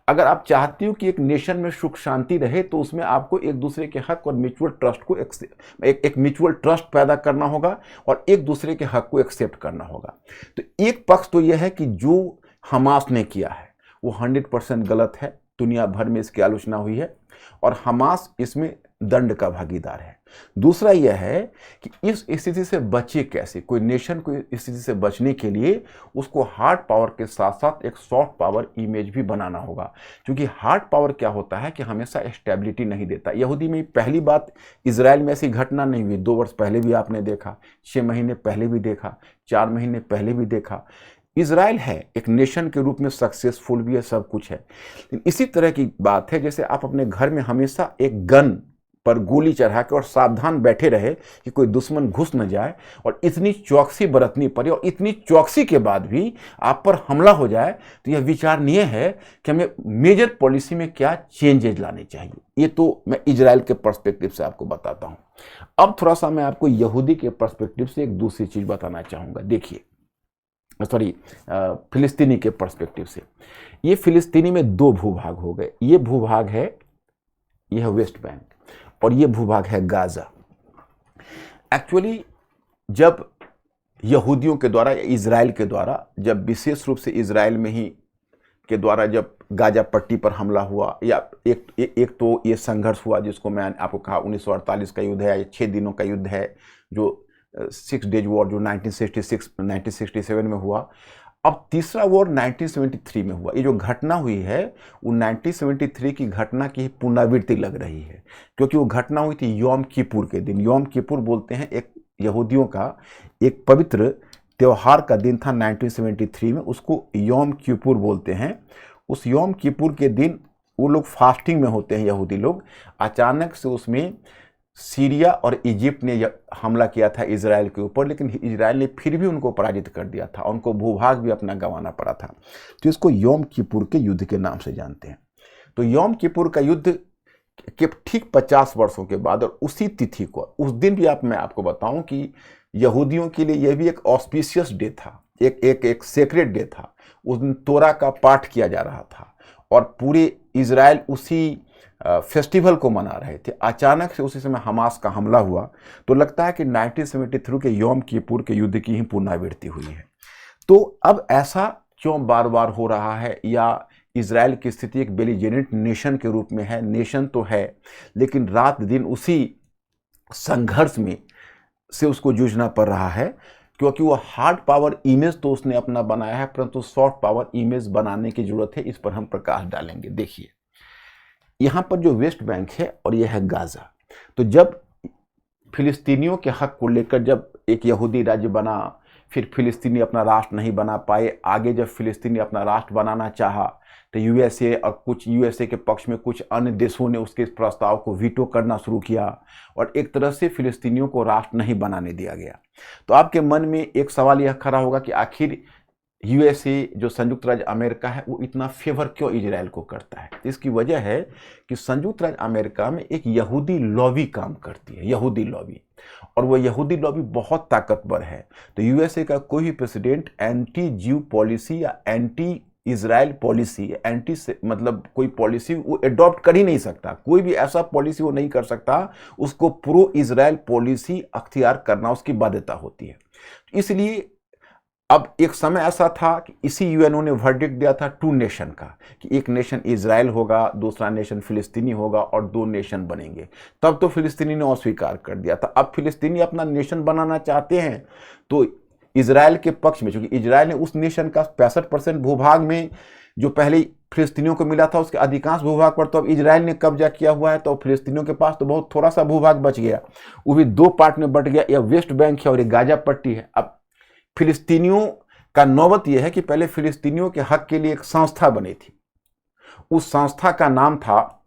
अगर आप चाहते हो कि एक नेशन में सुख शांति रहे तो उसमें आपको एक दूसरे के हक और म्यूचुअल ट्रस्ट को एक म्यूचुअल ट्रस्ट पैदा करना होगा और एक दूसरे के हक को एक्सेप्ट करना होगा। तो एक पक्ष तो यह है कि जो हमास ने किया है वो 100% गलत है, दुनिया भर में इसकी आलोचना हुई है और हमास इसमें दंड का भागीदार है। दूसरा यह है कि इस स्थिति से बचे कैसे, कोई नेशन को इस स्थिति से बचने के लिए उसको हार्ड पावर के साथ साथ एक सॉफ्ट पावर इमेज भी बनाना होगा। क्योंकि हार्ड पावर क्या होता है कि हमेशा स्टेबिलिटी नहीं देता। यहूदी में पहली बात, इजराइल में ऐसी घटना नहीं हुई, 2 वर्ष पहले भी आपने देखा, 6 महीने पहले भी देखा, 4 महीने पहले भी देखा। इजराइल है एक नेशन के रूप में सक्सेसफुल भी है, सब कुछ है। लेकिन इसी तरह की बात है जैसे आप अपने घर में हमेशा एक गन पर गोली चढ़ा के और सावधान बैठे रहे कि कोई दुश्मन घुस न जाए, और इतनी चौकसी बरतनी पड़े और इतनी चौकसी के बाद भी आप पर हमला हो जाए, तो यह विचारणीय है कि हमें मेजर पॉलिसी में क्या चेंजेज लाने चाहिए। ये तो मैं इजराइल के पर्सपेक्टिव से आपको बताता हूं। अब थोड़ा सा मैं आपको यहूदी के पर्सपेक्टिव से एक दूसरी चीज बताना चाहूंगा। देखिए, फिलिस्तीनी के पर्सपेक्टिव से, ये फिलिस्तीनी में 2 भूभाग हो गए। ये भूभाग है, यह वेस्ट बैंक, और ये भूभाग है गाजा। एक्चुअली जब यहूदियों के द्वारा, इजराइल के द्वारा, जब विशेष रूप से इजराइल में ही के द्वारा जब गाजा पट्टी पर हमला हुआ, या एक तो ये संघर्ष हुआ जिसको मैं आपको कहा 1948 का युद्ध है, 6 दिनों का युद्ध है, जो 6 डेज वॉर जो 1967 में हुआ। अब तीसरा वॉर 1973 में हुआ। ये जो घटना हुई है वो 1973 की घटना की पुनरावृत्ति लग रही है, क्योंकि वो घटना हुई थी योम किपुर के दिन। योम किपुर बोलते हैं एक यहूदियों का एक पवित्र त्योहार का दिन था 1973 में, उसको योम किपुर बोलते हैं। उस योम किपुर के दिन वो लोग फास्टिंग में होते हैं यहूदी लोग। अचानक से उसमें सीरिया और इजिप्ट ने हमला किया था इजराइल के ऊपर, लेकिन इजराइल ने फिर भी उनको पराजित कर दिया था, उनको भूभाग भी अपना गंवाना पड़ा था। तो इसको योम किपुर के युद्ध के नाम से जानते हैं। तो योम किपुर का युद्ध के ठीक 50 वर्षों के बाद, और उसी तिथि को, उस दिन भी मैं आपको बताऊं कि यहूदियों के लिए यह भी एक ऑस्पिशियस डे था, एक सेक्रेट डे था। उस दिन तोरा का पाठ किया जा रहा था और पूरे इजराइल उसी फेस्टिवल को मना रहे थे। अचानक से उसी समय हमास का हमला हुआ। तो लगता है कि 1973 के योम किपुर के युद्ध की ही पुनरावृत्ति हुई है। तो अब ऐसा क्यों बार बार हो रहा है, या इजराइल की स्थिति एक बेलिजेरेंट नेशन के रूप में है? नेशन तो है, लेकिन रात दिन उसी संघर्ष में से उसको जूझना पड़ रहा है, क्योंकि वो हार्ड पावर इमेज तो उसने अपना बनाया है, परंतु सॉफ्ट पावर इमेज बनाने की जरूरत है। इस पर हम प्रकाश डालेंगे। देखिए, यहाँ पर जो वेस्ट बैंक है और यह है गाजा। तो जब फिलिस्तीनियों के हक को लेकर जब एक यहूदी राज्य बना, फिर फिलिस्तीनी अपना राष्ट्र नहीं बना पाए, आगे जब फिलिस्तीनी अपना राष्ट्र बनाना चाहा तो यूएसए और कुछ यूएसए के पक्ष में कुछ अन्य देशों ने उसके प्रस्ताव को वीटो करना शुरू किया, और एक तरह से फिलिस्तीनियों को राष्ट्र नहीं बनाने दिया गया। तो आपके मन में एक सवाल यह खड़ा होगा कि आखिर यूएसए जो संयुक्त राज्य अमेरिका है वो इतना फेवर क्यों इजराइल को करता है? इसकी वजह है कि संयुक्त राज्य अमेरिका में एक यहूदी लॉबी काम करती है, यहूदी लॉबी, और वह यहूदी लॉबी बहुत ताकतवर है। तो यूएसए का कोई भी प्रेसिडेंट एंटी ज्यू पॉलिसी या एंटी इजराइल पॉलिसी, एंटी मतलब कोई पॉलिसी वो एडॉप्ट कर ही नहीं सकता। कोई भी ऐसा पॉलिसी वो नहीं कर सकता, उसको प्रो इजराइल पॉलिसी अख्तियार करना उसकी बाध्यता होती है। इसलिए अब एक समय ऐसा था कि इसी यूएनओ ने वर्डिक्ट दिया था 2 नेशन का, कि एक नेशन इजराइल होगा, दूसरा नेशन फिलिस्तीनी होगा और 2 नेशन बनेंगे। तब तो फिलिस्तीनी ने अस्वीकार कर दिया था। अब फिलिस्तीनी अपना नेशन बनाना चाहते हैं तो इजराइल के पक्ष में, क्योंकि इजराइल ने उस नेशन का 65% भूभाग में जो पहले फिलिस्तीनियों को मिला था उसके अधिकांश भूभाग पर तो अब इजराइल ने कब्जा किया हुआ है। तो फिलिस्तीनियों के पास तो बहुत थोड़ा सा भूभाग बच गया, वो भी 2 पार्ट में बट गया। यह वेस्ट बैंक है और ये गाजा पट्टी है। अब फिलिस्तीनियों का नौबत यह है कि पहले फिलिस्तीनियों के हक के लिए एक संस्था बनी थी। उस संस्था का नाम था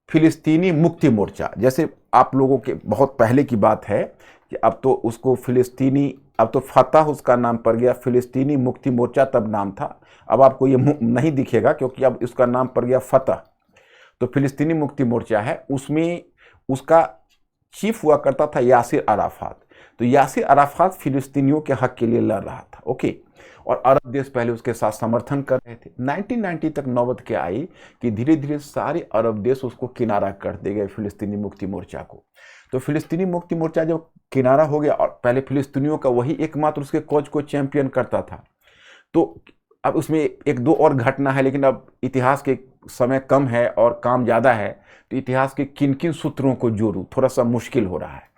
फिलिस्तीनी मुक्ति मोर्चा। जैसे आप लोगों के बहुत पहले की बात है कि अब तो उसको फिलिस्तीनी, अब तो फतह उसका नाम पड़ गया, फिलिस्तीनी मुक्ति मोर्चा तब नाम था। अब आपको ये नहीं दिखेगा क्योंकि अब उसका नाम पड़ गया फतह। तो फिलिस्तीनी मुक्ति मोर्चा है, उसमें उसका चीफ हुआ करता था यासिर अराफात। तो यासिर अराफात फिलिस्तीनियों के हक के लिए लड़ रहा था, ओके, और अरब देश पहले उसके साथ समर्थन कर रहे थे। 1990 तक नौबत क्या आई कि धीरे धीरे सारे अरब देश उसको किनारा कर दे गए, फिलिस्तीनी मुक्ति मोर्चा को। तो फिलिस्तीनी मुक्ति मोर्चा जब किनारा हो गया, और पहले फिलिस्तीनियों का वही एकमात्र उसके कॉज को चैंपियन करता था। तो अब उसमें 1-2 और घटना है, लेकिन अब इतिहास के समय कम है और काम ज़्यादा है, तो इतिहास के किन किन सूत्रों को जोड़ूं थोड़ा सा मुश्किल हो रहा है।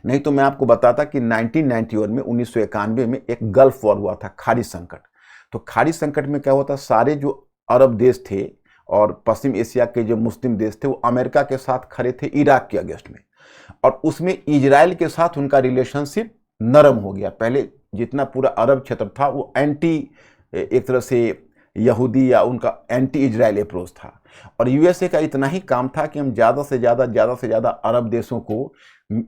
नहीं तो मैं आपको बताता कि 1991 में 1991 में एक गल्फ वॉर हुआ था, खाड़ी संकट। तो खाड़ी संकट में क्या हुआ था, सारे जो अरब देश थे और पश्चिम एशिया के जो मुस्लिम देश थे वो अमेरिका के साथ खड़े थे इराक के अगेंस्ट में, और उसमें इजराइल के साथ उनका रिलेशनशिप नरम हो गया। पहले जितना पूरा अरब क्षेत्र था वो एंटी, एक तरह से यहूदी या उनका एंटी इजराइल अप्रोच था, और यूएसए का इतना ही काम था कि हम ज़्यादा से ज़्यादा अरब देशों को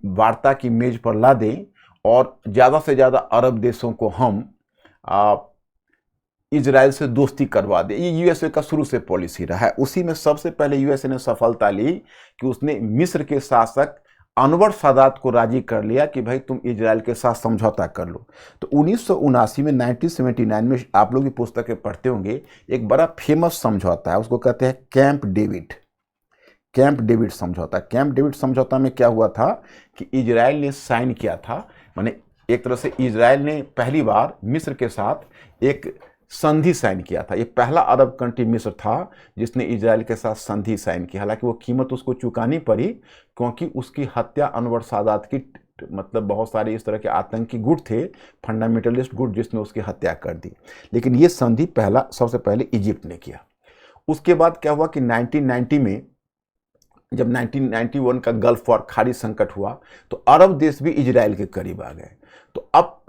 वार्ता की मेज पर ला दें, और ज़्यादा से ज़्यादा अरब देशों को हम इजराइल से दोस्ती करवा दें। ये यूएसए का शुरू से पॉलिसी रहा है। उसी में सबसे पहले यूएसए ने सफलता ली कि उसने मिस्र के शासक अनवर सादात को राजी कर लिया कि भाई तुम इजराइल के साथ समझौता कर लो। तो 1979 में 1979 में आप लोग भी पुस्तकें पढ़ते होंगे, एक बड़ा फेमस समझौता है, उसको कहते हैं कैंप डेविड समझौता। कैंप डेविड समझौता में क्या हुआ था कि इजराइल ने साइन किया था, माने एक तरह से इजराइल ने पहली बार मिस्र के साथ एक संधि साइन किया था। ये पहला अरब कंट्री मिस्र था जिसने इजराइल के साथ संधि साइन की। हालांकि वो कीमत उसको चुकानी पड़ी, क्योंकि उसकी हत्या अनवर सादात की, मतलब बहुत सारे इस तरह के आतंकी गुट थे, फंडामेंटलिस्ट गुट, जिसने उसकी हत्या कर दी। लेकिन ये संधि सबसे पहले इजिप्ट ने किया। उसके बाद क्या हुआ कि 1990 में जब 1991 का गल्फ वॉर, खाड़ी संकट हुआ, तो अरब देश भी इजराइल के करीब आ गए। तो अब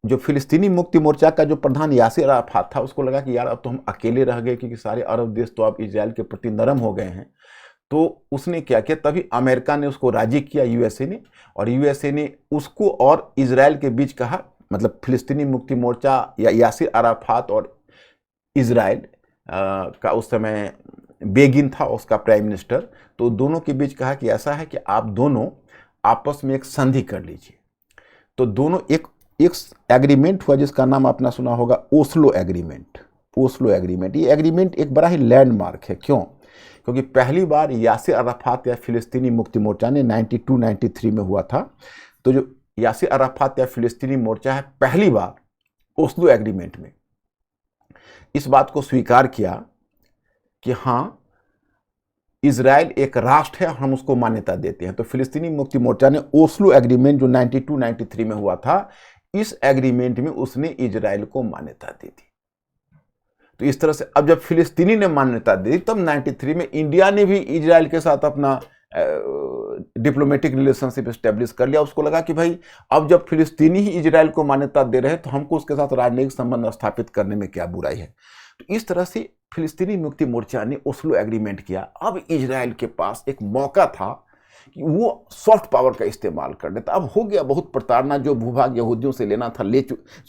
जो फिलिस्तीनी मुक्ति मोर्चा का जो प्रधान यासिर अराफात था, उसको लगा कि यार अब तो हम अकेले रह गए, क्योंकि सारे अरब देश तो अब इजराइल के प्रति नरम हो गए हैं। तो उसने क्या किया, तभी अमेरिका ने उसको राजी किया, यूएसए ने, और यूएसए ने उसको और इजराइल के बीच कहा, मतलब फिलिस्तीनी मुक्ति मोर्चा या यासिर अराफात और इजराइल का उस समय बेगिन था उसका प्राइम मिनिस्टर, तो दोनों के बीच कहा कि ऐसा है कि आप दोनों आपस में एक संधि कर लीजिए। तो दोनों एक एग्रीमेंट हुआ जिसका नाम आपने सुना होगा, ओस्लो एग्रीमेंट। ओस्लो एग्रीमेंट, ये एग्रीमेंट एक बड़ा ही लैंडमार्क है। क्यों? क्योंकि पहली बार यासिर अराफात या फिलिस्तीनी मुक्ति मोर्चा ने 92-93 में हुआ था। तो जो यासिर अराफात या फिलिस्तीनी मोर्चा है, पहली बार ओस्लो एग्रीमेंट में इस बात को स्वीकार किया कि हाँ, इजराइल एक राष्ट्र है, हम उसको मान्यता देते हैं। तो फिलिस्तीनी मुक्ति मोर्चा ने ओस्लो एग्रीमेंट जो 92-93 में हुआ था, इस एग्रीमेंट में उसने इजराइल को मान्यता दे दी। तो इस तरह से अब जब फिलिस्तीनी ने मान्यता दी, तब 93 में इंडिया ने भी इजराइल के साथ अपना डिप्लोमेटिक रिलेशनशिप स्टेब्लिश कर लिया। उसको लगा कि भाई अब जब फिलिस्तीनी ही इजराइल को मान्यता दे रहे हैं, तो हमको उसके साथ राजनीतिक संबंध स्थापित करने में क्या बुराई है। तो इस तरह से फिलिस्तीनी मुक्ति मोर्चा ने ओस्लो एग्रीमेंट किया। अब इजराइल के पास एक मौका था कि वो सॉफ्ट पावर का इस्तेमाल कर लेता। अब हो गया बहुत प्रताड़ना, जो भूभाग यहूदियों से लेना था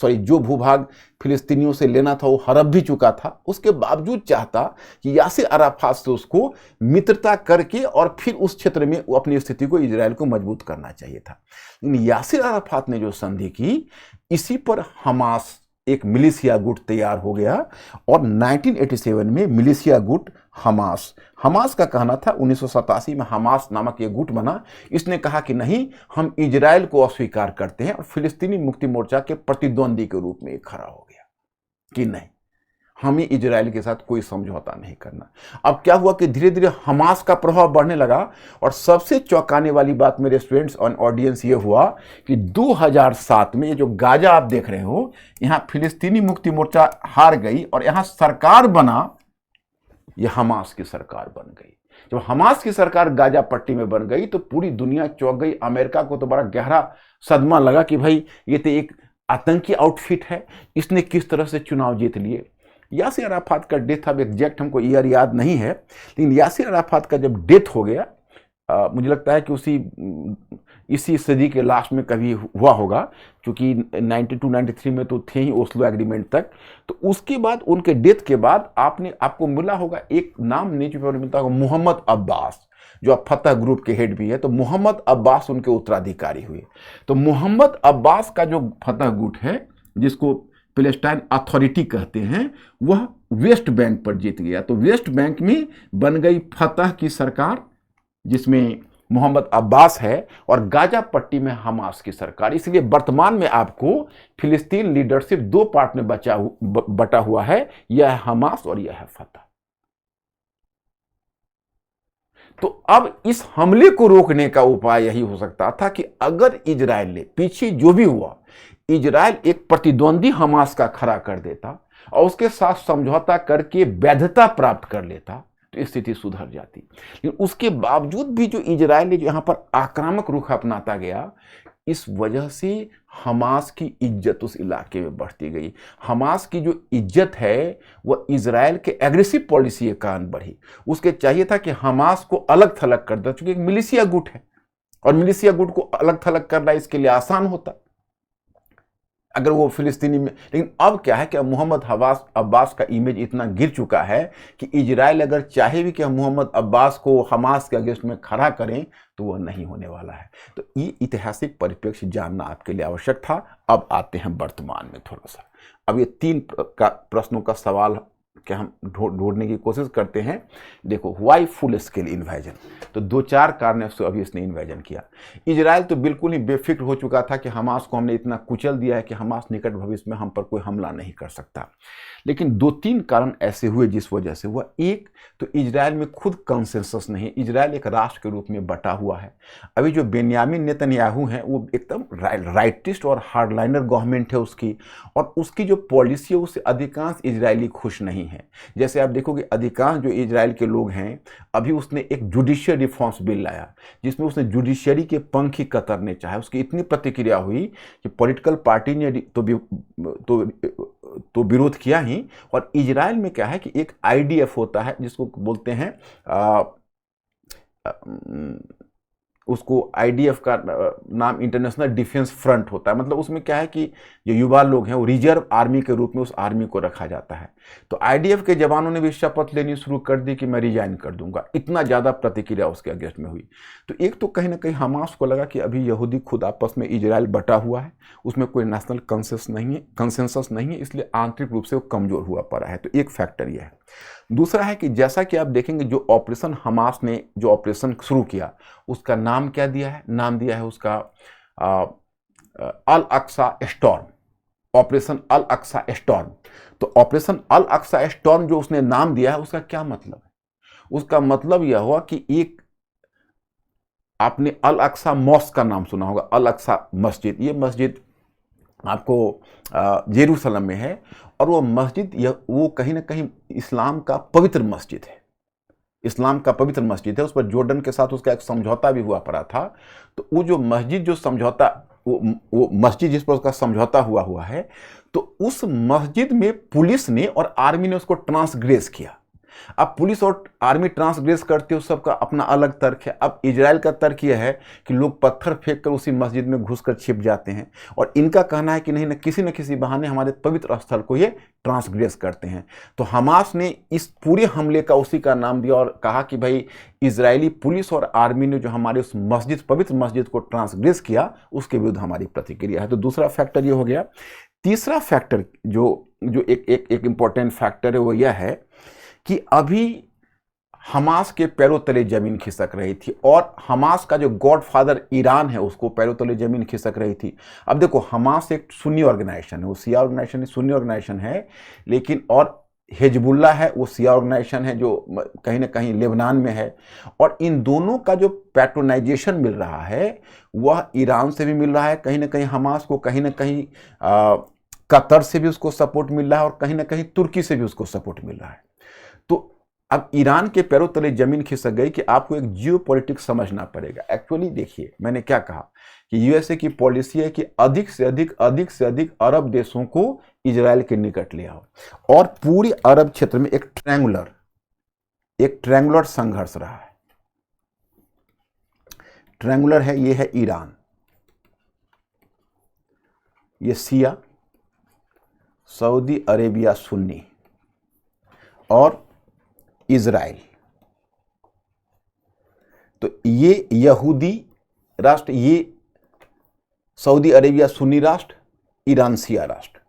जो भूभाग फिलिस्तीनियों से लेना था वो हड़प भी चुका था। उसके बावजूद चाहता कि यासिर अराफात से उसको मित्रता करके और फिर उस क्षेत्र में वो अपनी स्थिति को, इजराइल को मजबूत करना चाहिए था। लेकिन यासिर अराफात ने जो संधि की, इसी पर हमास एक मिलिशिया गुट तैयार हो गया, और 1987 में मिलिशिया गुट हमास का कहना था, 1987 में हमास नामक ये गुट बना। इसने कहा कि नहीं, हम इजराइल को अस्वीकार करते हैं, और फिलिस्तीनी मुक्ति मोर्चा के प्रतिद्वंदी के रूप में खड़ा हो गया कि नहीं, हमें इजराइल के साथ कोई समझौता नहीं करना। अब क्या हुआ कि धीरे धीरे हमास का प्रभाव बढ़ने लगा, और सबसे चौंकाने वाली बात मेरे स्टूडेंट्स और ऑडियंस ये हुआ कि 2007 में ये जो गाजा आप देख रहे हो, यहाँ फिलिस्तीनी मुक्ति मोर्चा हार गई और यहाँ सरकार बना, ये हमास की सरकार बन गई। जब हमास की सरकार गाजा पट्टी में बन गई, तो पूरी दुनिया चौंक गई। अमेरिका को तो बड़ा गहरा सदमा लगा कि भाई ये तो एक आतंकी आउटफिट है, इसने किस तरह से चुनाव जीत लिए। यासिर अराफात का डेथ, अब एग्जैक्ट हमको ईयर याद नहीं है, लेकिन यासिर अराफात का जब डेथ हो गया, मुझे लगता है कि इसी सदी के लास्ट में कभी हुआ होगा, क्योंकि 92-93 में तो थे ही ओस्लो एग्रीमेंट तक। तो उसके बाद, उनके डेथ के बाद आपको मिला होगा एक नाम, न्यूज़पेपर में मिलता होगा, मोहम्मद अब्बास, जो अब फतह ग्रुप के हेड भी है। तो मोहम्मद अब्बास उनके उत्तराधिकारी हुए। तो मोहम्मद अब्बास का जो फतह गुट है, जिसको पैलेस्टाइन अथॉरिटी कहते हैं, वह वेस्ट बैंक पर जीत गया। तो वेस्ट बैंक में बन गई फतह की सरकार, जिसमें मोहम्मद अब्बास है, और गाजा पट्टी में हमास की सरकार। इसलिए वर्तमान में आपको फिलिस्तीन लीडरशिप दो पार्ट में बटा हुआ है, यह है हमास और यह है फतह। तो अब इस हमले को रोकने का उपाय यही हो सकता था कि अगर इजराइल ने, पीछे जो भी हुआ, इजराइल एक प्रतिद्वंदी हमास का खड़ा कर देता और उसके साथ समझौता करके वैधता प्राप्त कर लेता, तो स्थिति सुधर जाती। लेकिन उसके बावजूद भी जो इजराइल ने जो यहाँ पर आक्रामक रुख अपनाता गया, इस वजह से हमास की इज्जत उस इलाके में बढ़ती गई। हमास की जो इज्जत है वह इजराइल के एग्रेसिव पॉलिसी के कारण बढ़ी। उसके चाहिए था कि हमास को अलग थलग कर दे, क्योंकि एक मिलिशिया गुट है, और मिलिशिया गुट को अलग थलग करना इसके लिए आसान होता अगर वो फिलिस्तीनी में। लेकिन अब क्या है कि मोहम्मद अब्बास का इमेज इतना गिर चुका है कि इजराइल अगर चाहे भी कि हम मोहम्मद अब्बास को हमास के अगेंस्ट में खड़ा करें, तो वह नहीं होने वाला है। तो ये ऐतिहासिक परिप्रेक्ष्य जानना आपके लिए आवश्यक था। अब आते हैं वर्तमान में थोड़ा सा। अब ये 3 प्रश्नों का सवाल कि हम ढूंढने की कोशिश करते हैं। देखो, व्हाई फुल स्केल इन्वेजन, तो 2-4 कारणों से अभी इसने इन्वेजन किया। इजराइल तो बिल्कुल ही बेफिक्र हो चुका था कि हमास को हमने इतना कुचल दिया है कि हमास निकट भविष्य में हम पर कोई हमला नहीं कर सकता। लेकिन 2-3 कारण ऐसे हुए जिस वजह से हुआ। एक तो इजराइल में खुद कंसेंसस नहीं, इजराइल एक राष्ट्र के रूप में बटा हुआ है। अभी जो बेन्यामिन नेतन्याहू हैं वो एकदम राइटिस्ट और हार्डलाइनर गवर्नमेंट है उसकी, और उसकी जो पॉलिसी है उससे अधिकांश इजरायली खुश नहीं है। जैसे आप देखोगे अधिकांश जो इजराइल के लोग हैं, अभी उसने एक जुडिशियल रिफॉर्म्स बिल लाया जिसमें उसने जुडिशियरी के पंख ही कतरने चाहे। उसकी इतनी प्रतिक्रिया हुई कि पॉलिटिकल पार्टी ने तो विरोध किया ही। और इजराइल में क्या है कि एक आईडीएफ होता है जिसको बोलते हैं उसको आईडीएफ का नाम इंटरनेशनल डिफेंस फ्रंट होता है। मतलब उसमें क्या है कि जो युवा लोग हैं वो रिजर्व आर्मी के रूप में उस आर्मी को रखा जाता है। तो आईडीएफ के जवानों ने भी शपथ लेनी शुरू कर दी कि मैं रिजाइन कर दूंगा। इतना ज़्यादा प्रतिक्रिया उसके अगेंस्ट में हुई। तो एक तो कहीं ना कहीं हमास को लगा कि अभी यहूदी खुद आपस में इजराइल बटा हुआ है, उसमें कोई नेशनल कंसेंसस नहीं है, इसलिए आंतरिक रूप से वो कमजोर हुआ पड़ा है। तो एक फैक्टर यह है। दूसरा है कि जैसा कि आप देखेंगे जो ऑपरेशन हमास ने जो ऑपरेशन शुरू किया उसका नाम क्या दिया है? नाम दिया है उसका अल अक्सा स्टॉर्म, ऑपरेशन अल अक्सा स्टॉर्म। तो ऑपरेशन अल अक्सा स्टॉर्म जो उसने नाम दिया है उसका क्या मतलब है? उसका मतलब यह हुआ कि एक आपने अल अक्सा मॉस्क का नाम सुना होगा, अल अक्सा मस्जिद। ये मस्जिद आपको जेरूसलम में है, और वो मस्जिद वो कहीं ना कहीं इस्लाम का पवित्र मस्जिद है। इस्लाम का पवित्र मस्जिद है। उस पर जॉर्डन के साथ उसका एक समझौता भी हुआ पड़ा था। तो वो जो मस्जिद जो समझौता वो मस्जिद जिस पर उसका समझौता हुआ है, तो उस मस्जिद में पुलिस ने और आर्मी ने उसको ट्रांसग्रेस किया। अब पुलिस और आर्मी ट्रांसग्रेस करते हो, सबका अपना अलग तर्क है। अब इजराइल का तर्क यह है कि लोग पत्थर फेंक कर उसी मस्जिद में घुसकर छिप जाते हैं, और इनका कहना है कि नहीं, न किसी बहाने हमारे पवित्र स्थल को ये ट्रांसग्रेस करते हैं। तो हमास ने इस पूरे हमले का उसी का नाम दिया और कहा कि भाई इजरायली पुलिस और आर्मी ने जो हमारे उस मस्जिद, पवित्र मस्जिद को ट्रांसग्रेस किया, उसके विरुद्ध हमारी प्रतिक्रिया है। तो दूसरा फैक्टर ये हो गया। तीसरा फैक्टर जो एक इंपॉर्टेंट फैक्टर है वो यह है कि अभी हमास के पैरों तले जमीन खिसक रही थी, और हमास का जो गॉडफादर ईरान है उसको पैरों तले जमीन खिसक रही थी। अब देखो, हमास एक सुन्नी ऑर्गेनाइजेशन है, वो शिया ऑर्गेनाइजेशन, सुन्नी ऑर्गेनाइजेशन है, लेकिन और हिजबुल्लाह है वो शिया ऑर्गेनाइजेशन है जो कहीं ना कहीं लेबनान में है। और इन दोनों का जो पैट्रोनाइजेशन मिल रहा है वह ईरान से भी मिल रहा है, कहीं ना कहीं हमास को कहीं ना कहीं कतर से भी उसको सपोर्ट मिल रहा है, और कहीं ना कहीं तुर्की से भी उसको सपोर्ट मिल रहा है। तो अब ईरान के पैरों तले जमीन खिसक गई कि आपको एक जियोपॉलिटिक्स समझना पड़ेगा। एक्चुअली देखिए, मैंने क्या कहा कि यूएसए की पॉलिसी है कि अधिक से अधिक अरब देशों को इजराइल के निकट ले आओ, और पूरे अरब क्षेत्र में एक ट्रायंगुलर संघर्ष रहा है। ट्रायंगुलर है, ये है ईरान, ये शिया, सऊदी अरेबिया सुन्नी, और इजराइल। तो ये यहूदी राष्ट्र, ये सऊदी अरेबिया सुन्नी राष्ट्र, ईरान शिया राष्ट्र।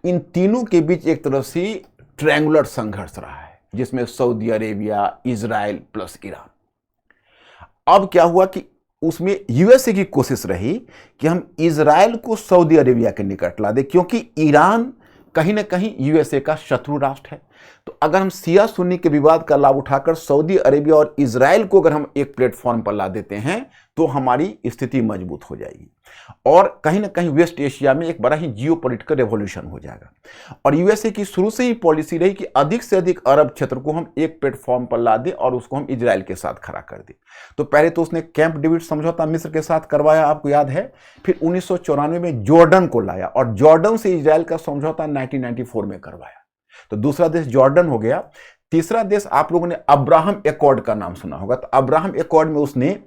तो इन तीनों के बीच एक तरह से ट्रायंगुलर संघर्ष रहा है जिसमें Saudi Arabia, Israel plus Iran. अब क्या हुआ कि उसमें यूएसए की कोशिश रही कि हम इजराइल को सऊदी अरेबिया के निकट ला दे, क्योंकि ईरान कहीं ना कहीं यूएसए का शत्रु राष्ट्र है। तो अगर हम शिया सुन्नी के विवाद का लाभ उठाकर सऊदी अरेबिया और इजराइल को अगर हम एक प्लेटफॉर्म पर ला देते हैं तो हमारी स्थिति मजबूत हो जाएगी, और कहीं ना कहीं वेस्ट एशिया में एक बड़ा ही जियोपॉलिटिकल रेवोल्यूशन हो जाएगा। और यूएसए की शुरू से ही पॉलिसी रही कि अधिक से अधिक अरब क्षेत्र को हम एक प्लेटफॉर्म पर ला दें और उसको हम इजराइल के साथ खड़ा कर दें। तो पहले तो उसने कैंप डेविड समझौता मिस्र के साथ करवाया, आपको याद है। फिर 1994 में जॉर्डन को लाया, और जॉर्डन से इजराइल का समझौता 1994 में करवाया। तो दूसरा देश जॉर्डन हो गया। तीसरा देश आप लोगों ने अब्राहम एकॉर्ड का नाम सुना होगा। तो अब्राहम एकॉर्ड में उसने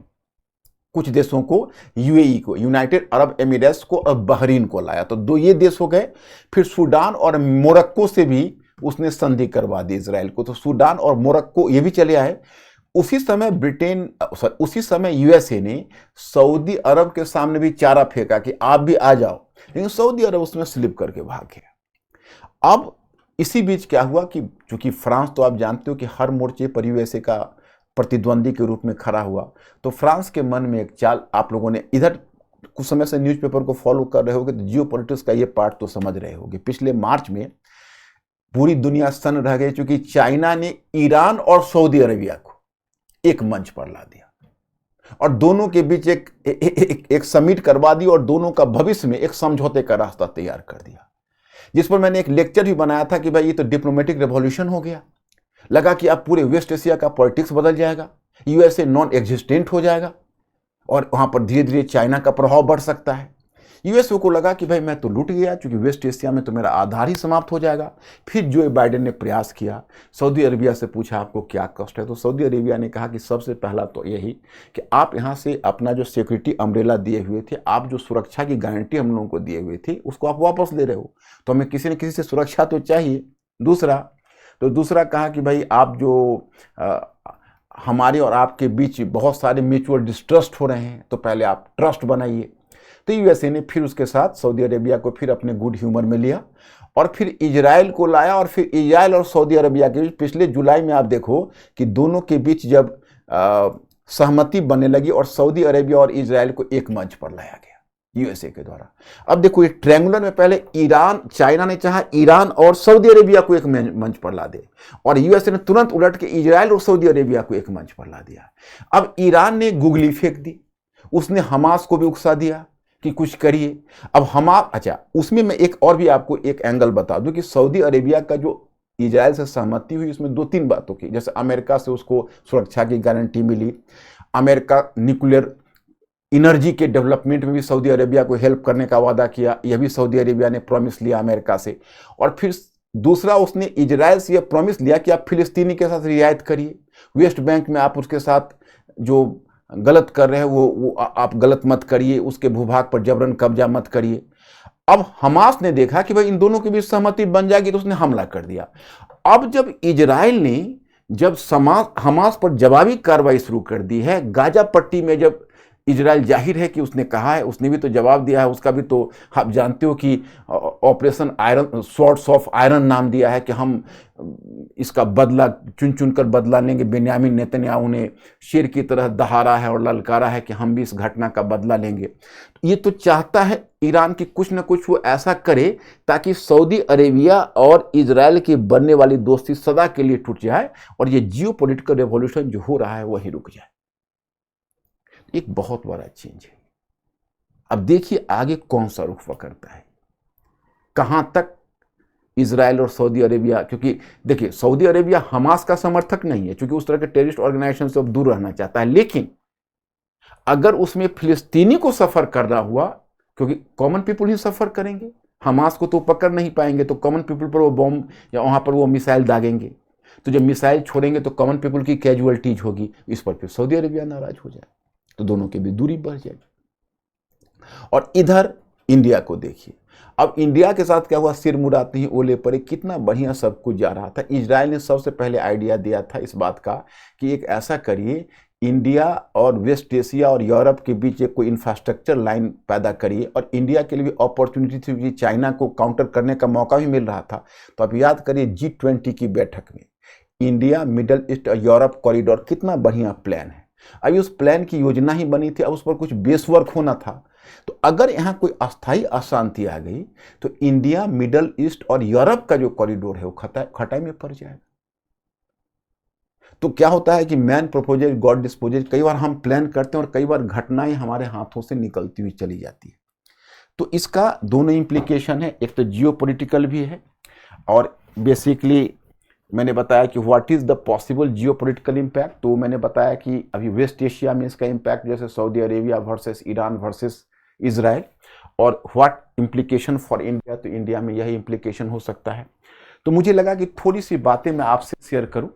कुछ देशों को, यूएई को, यूनाइटेड अरब एमिरेट्स को और बहरीन को लाया। तो ये देश हो गए। फिर सूडान और मोरक्को से भी उसने संधि करवा दी इजराइल को। तो सूडान और मोरक्को ये भी चले आए। उसी समय यूएसए ने सऊदी अरब के सामने भी चारा फेंका कि आप भी आ जाओ, लेकिन सऊदी अरब उसमें स्लिप करके भाग गया। अब इसी बीच क्या हुआ कि चूंकि फ्रांस तो आप जानते हो कि हर मोर्चे पर यूएसए का प्रतिद्वंदी के रूप में खड़ा हुआ, तो फ्रांस के मन में एक चाल, आप लोगों ने इधर कुछ समय से न्यूज़पेपर को फॉलो कर रहे होगे तो जियो पॉलिटिक्स का ये पार्ट तो समझ रहे होगे। पिछले मार्च में पूरी दुनिया सन्न रह गई, क्योंकि चाइना ने ईरान और सऊदी अरेबिया को एक मंच पर ला दिया और दोनों के बीच एक समिट करवा दी और दोनों का भविष्य में एक समझौते का रास्ता तैयार कर दिया, जिस पर मैंने एक लेक्चर भी बनाया था कि भाई ये तो डिप्लोमेटिक रेवोल्यूशन हो गया। लगा कि अब पूरे वेस्ट एशिया का पॉलिटिक्स बदल जाएगा, यूएसए नॉन एग्जिस्टेंट हो जाएगा और वहां पर धीरे धीरे चाइना का प्रभाव बढ़ सकता है। यूएसए को लगा कि भाई मैं तो लूट गया, क्योंकि वेस्ट एशिया में तो मेरा आधार ही समाप्त हो जाएगा। फिर जो बाइडेन ने प्रयास किया, सऊदी अरेबिया से पूछा आपको क्या कष्ट है, तो सऊदी अरेबिया ने कहा कि सबसे पहला तो यही कि आप यहाँ से अपना जो सिक्योरिटी अम्ब्रेला दिए हुए थे, आप जो सुरक्षा की गारंटी हम लोगों को दिए हुए थे, उसको आप वापस ले रहे हो, तो हमें किसी न किसी से सुरक्षा तो चाहिए। दूसरा कहा कि भाई आप जो हमारे और आपके बीच बहुत सारे म्यूचुअल डिस्ट्रस्ट हो रहे हैं, तो पहले आप ट्रस्ट बनाइए। तो यूएसए ने फिर उसके साथ सऊदी अरेबिया को फिर अपने गुड ह्यूमर में लिया और फिर इजराइल को लाया, और फिर इजराइल और सऊदी अरेबिया के बीच पिछले जुलाई में आप देखो कि दोनों के बीच जब सहमति बनने लगी और सऊदी अरेबिया और इजराइल को एक मंच पर लाया गया यूएसए के द्वारा। अब देखो ये ट्रायंगुलर में पहले चाइना ने चाहा ईरान और सऊदी अरेबिया को एक मंच पर ला दे, और यूएसए ने तुरंत उलट के इजराइल और सऊदी अरेबिया को एक मंच पर ला दिया। अब ईरान ने गुगली फेंक दी, उसने हमास को भी उकसा दिया कि कुछ करिए। अब अच्छा, उसमें मैं एक और भी आपको एक एंगल बता दूं कि सऊदी अरेबिया का जो इजराइल से सहमति हुई, उसमें 2-3 बातों की, जैसे अमेरिका से उसको सुरक्षा की गारंटी मिली, अमेरिका न्यूक्लियर एनर्जी के डेवलपमेंट में भी सऊदी अरेबिया को हेल्प करने का वादा किया, यह भी सऊदी अरेबिया ने प्रॉमिस लिया अमेरिका से। और फिर दूसरा, उसने इजराइल से यह प्रॉमिस लिया कि आप फिलिस्तीनी के साथ रियायत करिए, वेस्ट बैंक में आप उसके साथ जो गलत कर रहे हैं वो आप गलत मत करिए, उसके भूभाग पर जबरन कब्जा मत करिए। अब हमास ने देखा कि भाई इन दोनों के बीच सहमति बन जाएगी, तो उसने हमला कर दिया। अब जब इजराइल ने हमास पर जवाबी कार्रवाई शुरू कर दी है, गाजा पट्टी में जब इजराइल जाहिर है कि उसने कहा है, उसने भी तो जवाब दिया है, उसका भी तो आप जानते हो कि operation iron, swords of iron नाम दिया है कि हम इसका बदला चुन चुन कर बदला लेंगे। बेन्यामिन नेतन्याहू ने शेर की तरह दहाड़ा है और ललकारा है कि हम भी इस घटना का बदला लेंगे। ये तो चाहता है ईरान की कुछ न कुछ वो ऐसा करे ताकि सऊदी अरेबिया और इजराइल की बनने वाली दोस्ती सदा के लिए टूट जाए और ये जियो पॉलिटिकल रेवोल्यूशन जो हो रहा है वही रुक जाए। एक बहुत बड़ा चेंज है। अब देखिए आगे कौन सा रुख पकड़ता है, कहां तक इजराइल और सऊदी अरेबिया, क्योंकि देखिए सऊदी अरेबिया हमास का समर्थक नहीं है, क्योंकि उस तरह के टेररिस्ट ऑर्गेनाइजेशन से अब दूर रहना चाहता है, लेकिन अगर उसमें फिलिस्तीनी को सफर करना हुआ, क्योंकि कॉमन पीपल ही सफर करेंगे, हमास को तो पकड़ नहीं पाएंगे, तो कॉमन पीपल पर वो बॉम्ब या वहां पर वो मिसाइल दागेंगे, तो जब मिसाइल छोड़ेंगे तो कॉमन पीपल की कैजुअलिटीज होगी, इस पर फिर सऊदी अरेबिया नाराज हो जाए, तो दोनों के बीच दूरी बढ़ जाएगी। और इधर इंडिया को देखिए, अब इंडिया के साथ क्या हुआ, सिर मुड़ाते ही ओले पड़े, कितना बढ़िया सब कुछ जा रहा था। इजराइल ने सबसे पहले आइडिया दिया था इस बात का कि एक ऐसा करिए, इंडिया और वेस्ट एशिया और यूरोप के बीच एक कोई इंफ्रास्ट्रक्चर लाइन पैदा करिए, और इंडिया के लिए भी अपॉर्चुनिटी थी कि चाइना को काउंटर करने का मौका भी मिल रहा था। तो आप याद करिए G20 की बैठक में इंडिया, मिडल ईस्ट और यूरोप कॉरिडोर, कितना बढ़िया प्लान है। अभी उस प्लान की योजना ही बनी थी, अब उस पर कुछ बेस वर्क होना था। तो अगर यहाँ कोई अस्थायी अशांति आ गई तो इंडिया, मिडल ईस्ट और यूरोप का जो कॉरिडोर है वो खटाई में पड़ जाएगा। तो क्या होता है कि मैन प्रपोजेज गॉड डिस्पोजेज, कई बार हम प्लान करते हैं और कई बार घटनाएं हमारे हाथों से निकलती हुई चली जाती है। तो इसका दोनों इम्प्लीकेशन है, एक तो जियोपॉलिटिकल भी है, और बेसिकली मैंने बताया कि what is the possible geopolitical impact. तो मैंने बताया कि अभी वेस्ट एशिया में इसका इम्पैक्ट, जैसे Saudi Arabia versus Iran versus Israel, और व्हाट इम्प्लीकेशन फॉर इंडिया, तो इंडिया में यही इम्प्लीकेशन हो सकता है। तो मुझे लगा कि थोड़ी सी बातें मैं आपसे शेयर करूं।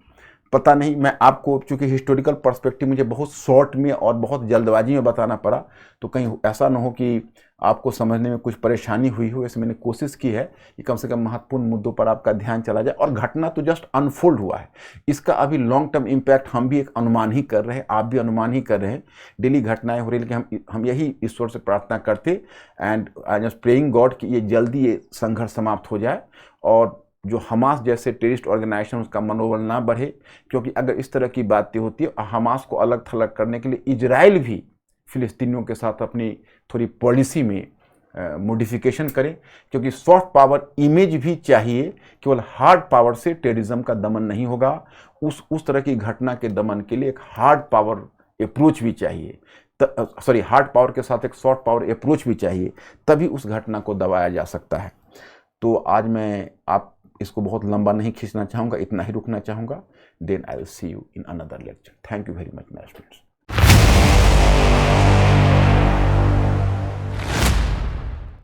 पता नहीं, मैं आपको चूंकि हिस्टोरिकल पर्सपेक्टिव मुझे बहुत शॉर्ट में और बहुत जल्दबाजी में बताना पड़ा, तो कहीं ऐसा ना हो कि आपको समझने में कुछ परेशानी हुई हो। ऐसे मैंने कोशिश की है कि कम से कम महत्वपूर्ण मुद्दों पर आपका ध्यान चला जाए। और घटना तो जस्ट अनफोल्ड हुआ है, इसका अभी लॉन्ग टर्म इम्पैक्ट हम भी एक अनुमान ही कर रहे हैं, आप भी अनुमान ही कर रहे हैं। डेली घटनाएं हो रही, लेकिन हम यही ईश्वर से प्रार्थना करते and I am praying God कि ये जल्दी ये संघर्ष समाप्त हो जाए और जो हमास जैसे टेररिस्ट ऑर्गेनाइजेशन उसका मनोबल ना बढ़े, क्योंकि अगर इस तरह की बातें होती है, हमास को अलग थलग करने के लिए इजराइल भी फिलिस्तीनियों के साथ अपनी थोड़ी पॉलिसी में मॉडिफिकेशन करें, क्योंकि सॉफ्ट पावर इमेज भी चाहिए, केवल हार्ड पावर से टेररिज्म का दमन नहीं होगा। उस तरह की घटना के दमन के लिए एक हार्ड पावर अप्रोच भी चाहिए, हार्ड पावर के साथ एक सॉफ्ट पावर अप्रोच भी चाहिए, तभी उस घटना को दबाया जा सकता है। तो आज मैं आप इसको बहुत लंबा नहीं खींचना चाहूँगा, इतना ही रुकना चाहूँगा। Then I will see you in another lecture. Thank you very much my students.